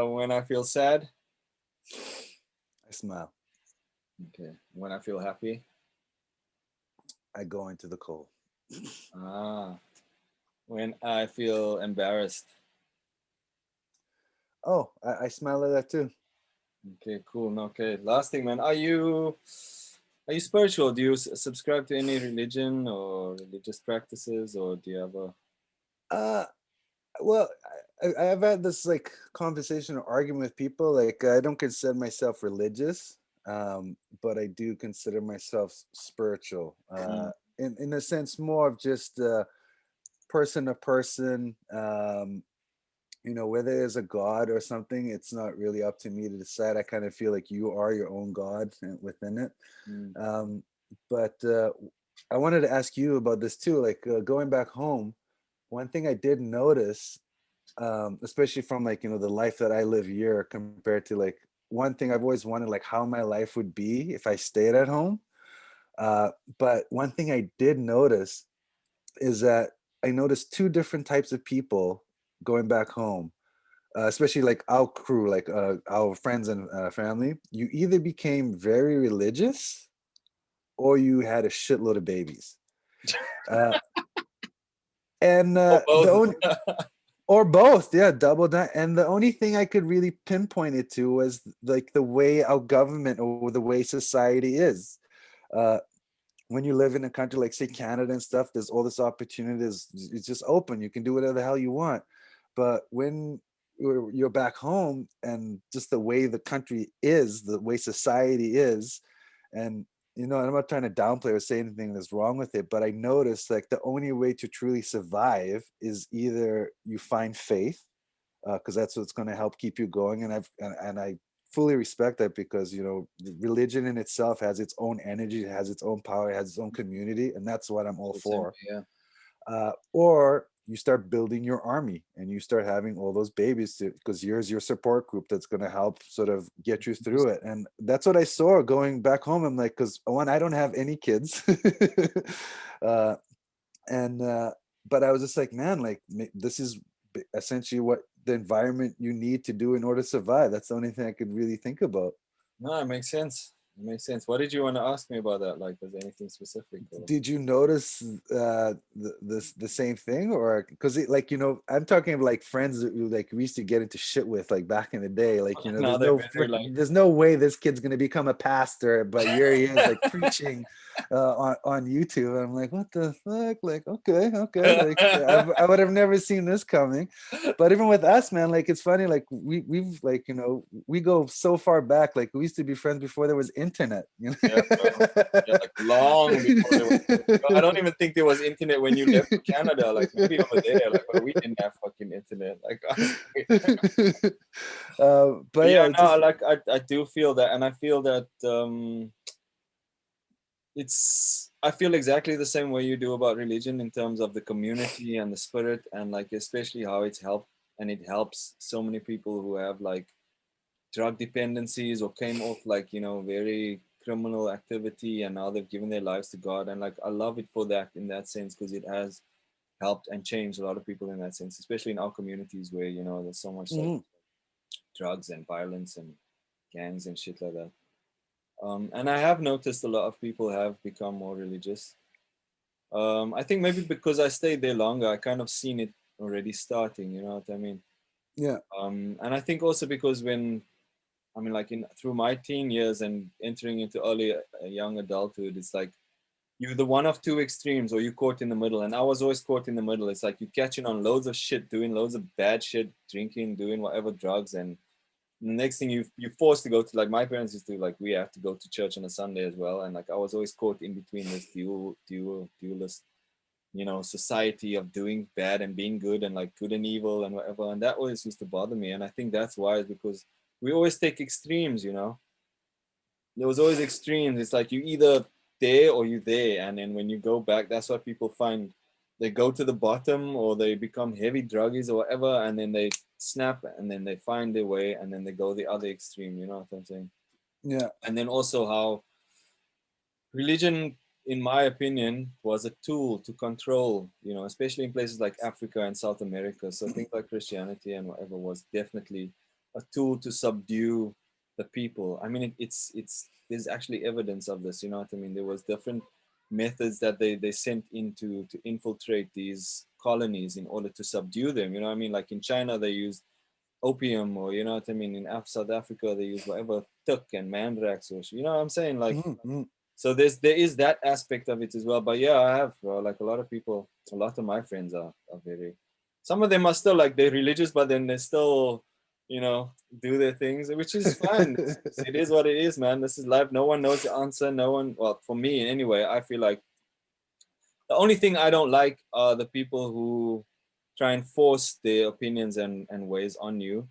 When I feel sad. I smile. Okay. When I feel happy. I go into the cold. When I feel embarrassed. Oh, I smile at that too. Okay, cool. Okay, last thing, man. Are you spiritual? Do you subscribe to any religion or religious practices, or do you have a? Well, I've had this like conversation or argument with people. Like, I don't consider myself religious, but I do consider myself spiritual. In a sense, more of just person to person. You know, whether there's a God or something, it's not really up to me to decide. I kind of feel like you are your own God within it. But I wanted to ask you about this too. Like, going back home, one thing I did notice, especially from like, you know, the life that I live here compared to like, one thing I've always wondered, like how my life would be if I stayed at home. But one thing I did notice is that I noticed two different types of people going back home, especially like our crew, like our friends and family. You either became very religious or you had a shitload of babies. And the only, or both, yeah, double down. And the only thing I could really pinpoint it to was like the way our government or the way society is. uh when you live in a country like say Canada and stuff, there's all this opportunities. It's just open. You can do whatever the hell you want. But when you're back home and just the way the country is, the way society is, and I'm not trying to downplay or say anything that's wrong with it, but I noticed like the only way to truly survive is either you find faith, because that's what's going to help keep you going. And I fully respect that, because religion in itself has its own energy, it has its own power, it has its own community, and that's what I'm all for. Yeah. Or you start building your army and you start having all those babies because here's your support group that's going to help sort of get you through it. And that's what I saw going back home. I'm like, because one, I don't have any kids. uh, and But I was just like, man, like this is essentially what the environment you need to do in order to survive. That's the only thing I could really think about. No, it makes sense. It makes sense. What did you want to ask me about that? Like, was there anything specific? Or? Did you notice the same thing, or because like I'm talking of like friends that like we used to get into shit with like back in the day, like Now they're very like, there's no way this kid's gonna become a pastor, but here he is like preaching on YouTube. And I'm like, what the fuck? Like, okay, like I would have never seen this coming. But even with us, man, like it's funny, like we've like we go so far back, like we used to be friends before there was internet. Yeah, yeah, like long before there was. I don't even think there was internet when you left for Canada. Like maybe over there, like but we didn't have fucking internet. Like honestly. But Yeah, yeah, no, just like I do feel that, and I feel that I feel exactly the same way you do about religion in terms of the community and the spirit, and like especially how it's helped, and it helps so many people who have like drug dependencies or came off like very criminal activity, and now they've given their lives to God. And like I love it for that, in that sense, because it has helped and changed a lot of people in that sense, especially in our communities where there's so much like mhm. drugs and violence and gangs and shit like that. And I have noticed a lot of people have become more religious. I think maybe because I stayed there longer, I kind of seen it already starting, you know what I mean? Yeah. And I think also because when I mean, like in through my teen years and entering into early young adulthood, it's like you're the one of two extremes, or you caught in the middle. And I was always caught in the middle. It's like you catching on loads of shit, doing loads of bad shit, drinking, doing whatever drugs, and the next thing you're forced to go to, like my parents used to, like we have to go to church on a Sunday as well, and like I was always caught in between this dualist society of doing bad and being good, and like good and evil and whatever. And that always used to bother me. And I think that's why, is because we always take extremes. There was always extremes. It's like you either there or you there, and then when you go back, that's what people find. They go to the bottom, or they become heavy druggies or whatever, and then they snap, and then they find their way, and then they go the other extreme. You know what I'm saying? Yeah. And then also how religion, in my opinion, was a tool to control, especially in places like Africa and South America. So things like Christianity and whatever was definitely a tool to subdue the people. I mean, it's there's actually evidence of this. You know what I mean? There was different methods that they sent into to infiltrate these colonies in order to subdue them. You know what I mean? Like in China, they used opium, or you know what I mean. In South Africa, they use whatever tuk and mandrax, or you know what I'm saying, like. Mhm. So there is that aspect of it as well. But yeah, I have like a lot of people, a lot of my friends are very. Some of them are still like they're religious, but then they still, do their things, which is fine. It is what it is, man. This is life. No one knows the answer. No one. Well, for me anyway, I feel like the only thing I don't like are the people who try and force their opinions and ways on you,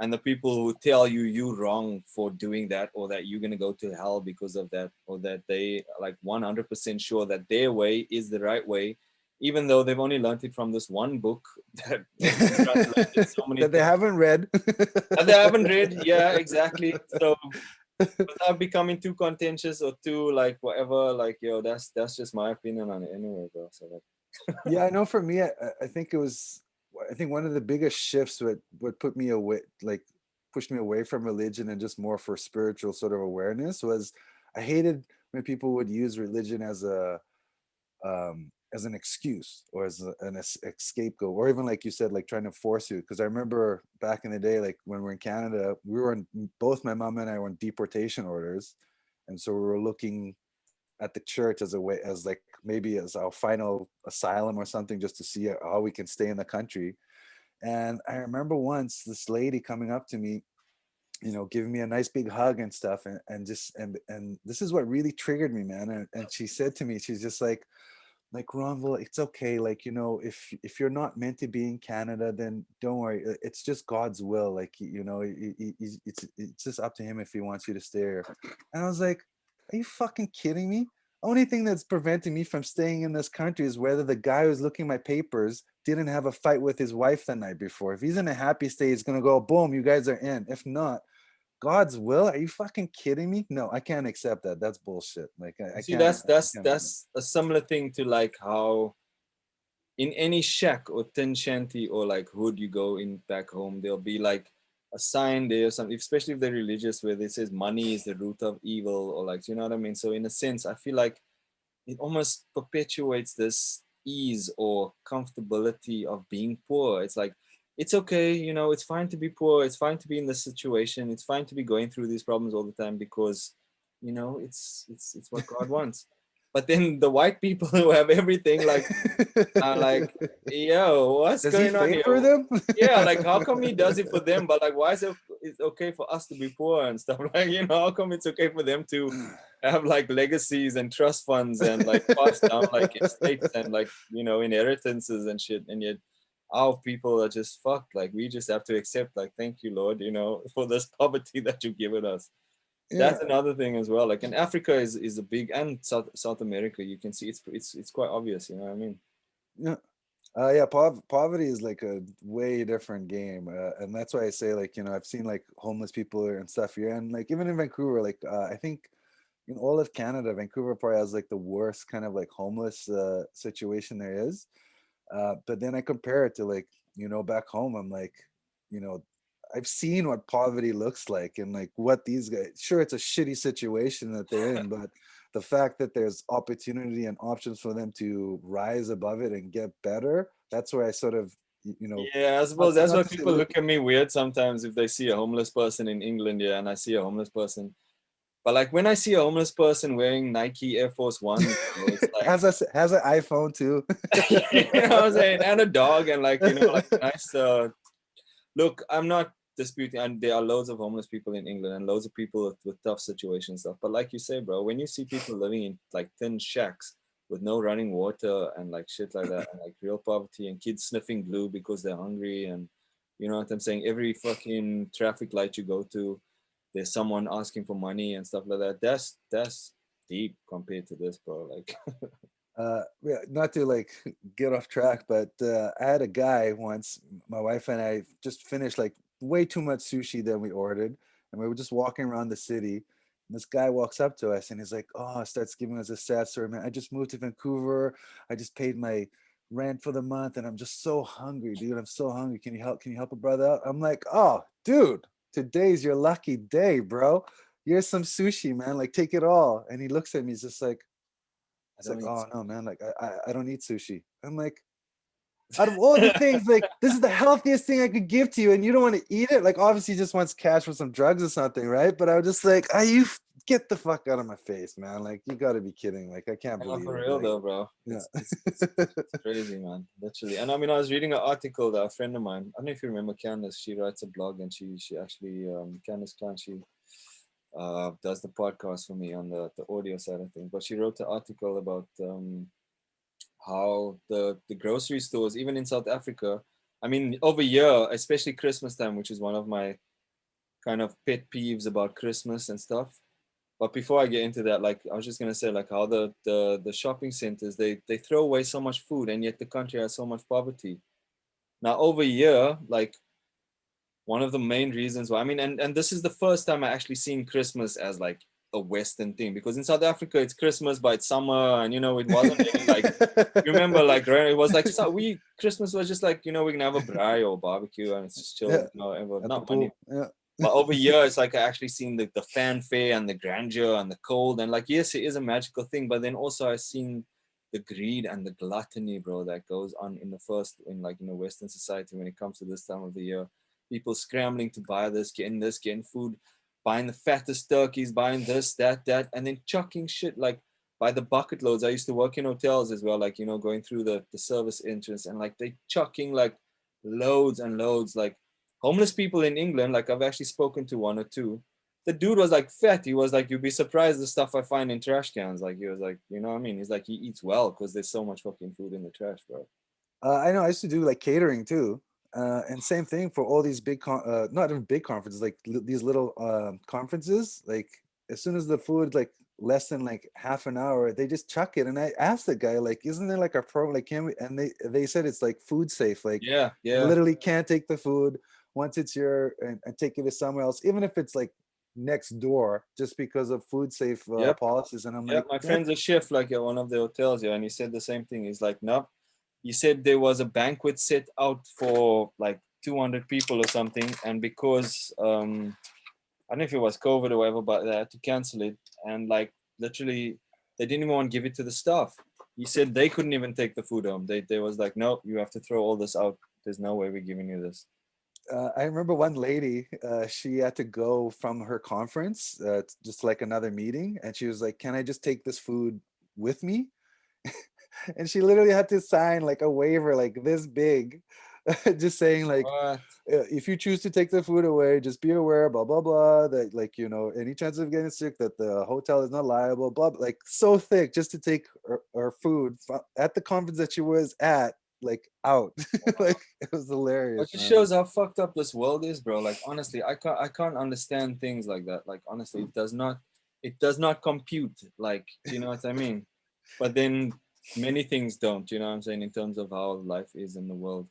and the people who tell you wrong for doing that, or that you're going to go to hell because of that, or that they like 100% sure that their way is the right way, even though they've only learned it from this one book that has been translated so many That they times haven't read. that they haven't read. Yeah, exactly. So without becoming too contentious or too like whatever, like that's just my opinion on it anyway, bro. So like, Yeah, I know. For me, I think it was. I think one of the biggest shifts what put me away, like pushed me away from religion and just more for spiritual sort of awareness was I hated when people would use religion as a as an excuse or as a scapegoat, or even like you said, like trying to force you. Because I remember back in the day, like when we're in Canada, we were in, both my mom and I were on deportation orders, and so we were looking at the church as a way, as like maybe as our final asylum or something, just to see how we can stay in the country. And I remember once this lady coming up to me, you know, giving me a nice big hug and stuff, and just and this is what really triggered me, man. And she said to me, she's just like Ronville, it's okay. Like, you know, if you're not meant to be in Canada, then don't worry. It's just God's will. Like, you know, it's just up to him if he wants you to stay here. And I was like, are you fucking kidding me? Only thing that's preventing me from staying in this country is whether the guy who's looking my papers didn't have a fight with his wife the night before. If he's in a happy state, he's gonna go, boom, you guys are in. If not, God's will? Are you fucking kidding me? No, I can't accept that. That's bullshit. Like I See, can't. that's a similar thing to like how in any shack or tin shanty or like hood you go in back home, there'll be like a sign there or something, especially if they're religious, where it says money is the root of evil, or like, you know what I mean? So in a sense, I feel like it almost perpetuates this ease or comfortability of being poor. It's like, it's okay, you know, it's fine to be poor, it's fine to be in this situation, it's fine to be going through these problems all the time, because you know it's what God wants. But then the white people who have everything, like, are like, yo, what's Does he going on here? favor them? Yeah, like, how come he does it for them, but like, why is it's okay for us to be poor and stuff? Like, you know, how come it's okay for them to have like legacies and trust funds and like pass down like estates and like, you know, inheritances and shit, and yet our people are just fucked. Like, we just have to accept, like, thank you, Lord, you know, for this poverty that you've given us. Yeah, That's another thing as well. Like, in Africa is a big, and South America, you can see it's quite obvious, you know what I mean? yeah. Yeah, poverty is like a way different game, and that's why I say, like, you know, I've seen like homeless people and stuff here, and like even in Vancouver, like I think in all of Canada, Vancouver probably has like the worst kind of like homeless situation there is. But then I compare it to, like, you know, back home, I'm like, you know, I've seen what poverty looks like, and like what these guys, sure, it's a shitty situation that they're in, but the fact that there's opportunity and options for them to rise above it and get better, that's where I sort of, you know, Yeah, I suppose that's not why to say people look at me weird sometimes if they see a homeless person in England, yeah, and I see a homeless person. But like, when I see a homeless person wearing Nike Air Force Ones, bro, it's like, has an iPhone too. you know what I'm saying, and a dog, and like, you know, like nice. Look, I'm not disputing, and there are loads of homeless people in England and loads of people with tough situations stuff. But like you say, bro, when you see people living in like thin shacks with no running water and like shit like that, and like real poverty, and kids sniffing glue because they're hungry, and you know what I'm saying, every fucking traffic light you go to, there's someone asking for money and stuff like that. That's deep compared to this, bro. Like, Yeah, not to like get off track, but I had a guy once, my wife and I just finished like way too much sushi than we ordered, and we were just walking around the city, and this guy walks up to us and he's like, oh, starts giving us a sad story. Man, I just moved to Vancouver, I just paid my rent for the month, and I'm just so hungry, dude. I'm so hungry. Can you help a brother out? I'm like, oh, dude, today's your lucky day, bro. Here's some sushi, man. Like, take it all. And he looks at me, he's just like, I it's like, don't oh eat. no, man, like I don't eat sushi. I'm like, out of all the things, like this is the healthiest thing I could give to you, and you don't want to eat it. Like, obviously, he just wants cash for some drugs or something, right? But I was just like, get the fuck out of my face, man. Like, you got to be kidding. Like, I can't Yeah, believe for it. real Like, though, bro. yeah. It's crazy, man. Literally. And I mean, I was reading an article that a friend of mine, I don't know if you remember Candace, she writes a blog, and she actually, Candace Klein, she does the podcast for me on the audio side of things. But she wrote an article about how the grocery stores, even in South Africa, I mean, over here, especially Christmas time, which is one of my kind of pet peeves about Christmas and stuff. But before I get into that, like, I was just gonna say, like, how the shopping centers, they throw away so much food, and yet the country has so much poverty. Now over here, like, one of the main reasons why, I mean, and this is the first time I actually seen Christmas as like a Western thing, because in South Africa it's Christmas, but it's summer, and you know, it wasn't really like, you remember, like, right, it was like, so we Christmas was just like, you know, we can have a braai or barbecue and it's just chill, Yeah, you know, and at the not money. pool. Yeah. But over here, it's like I actually seen the fanfare and the grandeur and the cold. And like, yes, it is a magical thing. But then also I've seen the greed and the gluttony, bro, that goes on in the Western society when it comes to this time of the year. People scrambling to buy this, getting food, buying the fattest turkeys, buying this, that, and then chucking shit like by the bucket loads. I used to work in hotels as well, like, going through the service entrance, and like they chucking like loads and loads, like homeless people in England. Like I've actually spoken to one or two. The dude was like fat. He was like, you'd be surprised the stuff I find in trash cans. Like he was like, you know what I mean? He's like, he eats well because there's so much fucking food in the trash, bro. I know I used to do like catering too. And same thing for all these big, not even big conferences, like these little conferences. Like as soon as the food like less than like half an hour, they just chuck it. And I asked the guy, like, isn't there like a pro? Like, can we? And they said it's like food safe. Like, Yeah, you literally can't take the food once it's your and take it to somewhere else, even if it's like next door, just because of food safe policies. And I'm like, my friend's a chef, like at one of the hotels, and he said the same thing. He's like, nope. He said there was a banquet set out for like 200 people or something, and because I don't know if it was COVID or whatever, but they had to cancel it, and like literally they didn't even want to give it to the staff. He said they couldn't even take the food home. They was like, no, you have to throw all this out. There's no way we're giving you this. I remember one lady, she had to go from her conference, just like another meeting, and she was like, can I just take this food with me? And she literally had to sign like a waiver like this big, just saying like, if you choose to take the food away, just be aware, blah blah blah, that like, any chance of getting sick, that the hotel is not liable, blah, like so thick, just to take her food at the conference that she was at, like out. Like it was hilarious. It just shows how fucked up this world is, bro. Like honestly, I can't understand things like that. Like honestly, it does not compute. Like, do you know what I mean? But then many things don't, you know what I'm saying, in terms of how life is in the world.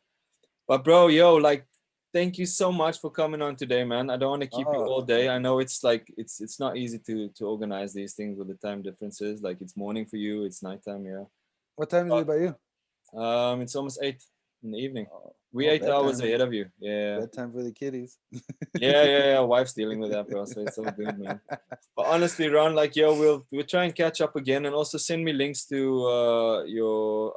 But bro, like, thank you so much for coming on today, man. I don't want to keep you all day. I know it's like it's not easy to organize these things with the time differences. Like it's morning for you, it's nighttime, yeah. What time is it by you? It's almost 8 in the evening. We 8 hours ahead of you. Yeah. Bedtime for the kiddies. Yeah. Wife's dealing with that, bro. So it's all good, man. But honestly, Ron, like, we'll try and catch up again, and also send me links to your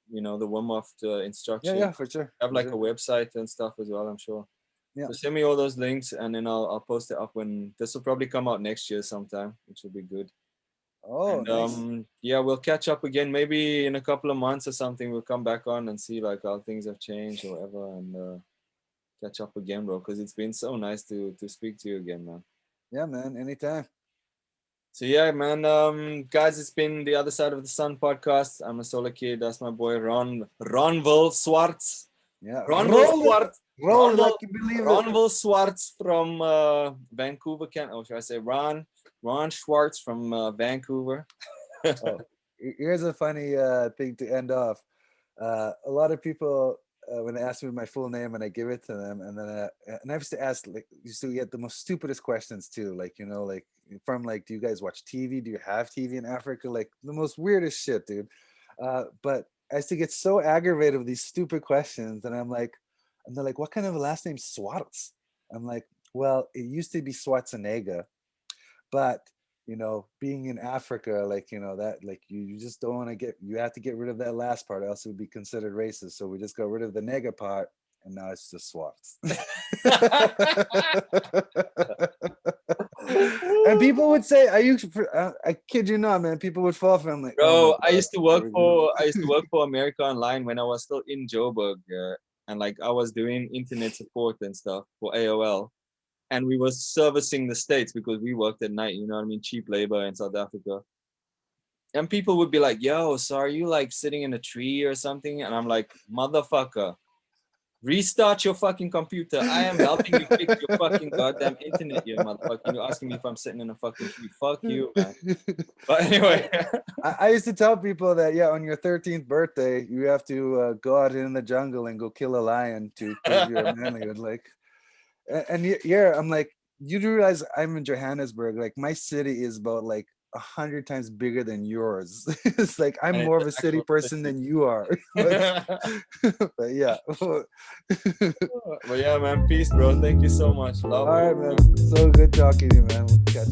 the Wim Hof instruction. Yeah, for sure. I have like a website and stuff as well, I'm sure. Yeah. So send me all those links, and then I'll post it up when this will probably come out next year sometime, which will be good. Oh, and, nice. Yeah, we'll catch up again maybe in a couple of months or something. We'll come back on and see like how things have changed or whatever, and catch up again, bro, because it's been so nice to speak to you again, man. Yeah, man, anytime. So yeah, man, guys, it's been the Other Side of the Sun podcast. I'm a solarkidd. That's my boy Ronville Swartz. Yeah, Ronville Swartz. Ronville Swartz from Vancouver, Canada. Or should I say Ron Schwartz from Vancouver. Here's a funny thing to end off. A lot of people, when they ask me my full name and I give it to them, and then and I used to ask, like, used to get the most stupidest questions too, like, like from like, do you guys watch TV? Do you have TV in Africa? Like the most weirdest shit, dude. But I used to get so aggravated with these stupid questions, and and they're like, what kind of a last name Swartz? I'm like, well, it used to be Schwarzenegger, but being in Africa, like, that, like, you just don't want to you have to get rid of that last part, else it would be considered racist. So we just got rid of the nega part, and now it's just Swartz. And people would say, I kid you not, man, people would fall for him. Like, bro, I used to work for America Online when I was still in Joburg, and like I was doing internet support and stuff for AOL. And we were servicing the States because we worked at night, you know what I mean? Cheap labor in South Africa. And people would be like, yo, so are you like sitting in a tree or something? And I'm like, motherfucker, restart your fucking computer. I am helping you fix your fucking goddamn internet, you motherfucker. You're asking me if I'm sitting in a fucking tree. Fuck you, man. But anyway. I used to tell people that, yeah, on your 13th birthday, you have to go out in the jungle and go kill a lion to prove your manhood. Like, and yeah, I'm like, you do realize I'm in Johannesburg. Like my city is about like 100 times bigger than yours. It's like I'm more of a city person than you are. But yeah. Well, yeah, man. Peace, bro. Thank you so much. Love. All right, man. So good talking to you, man. We'll catch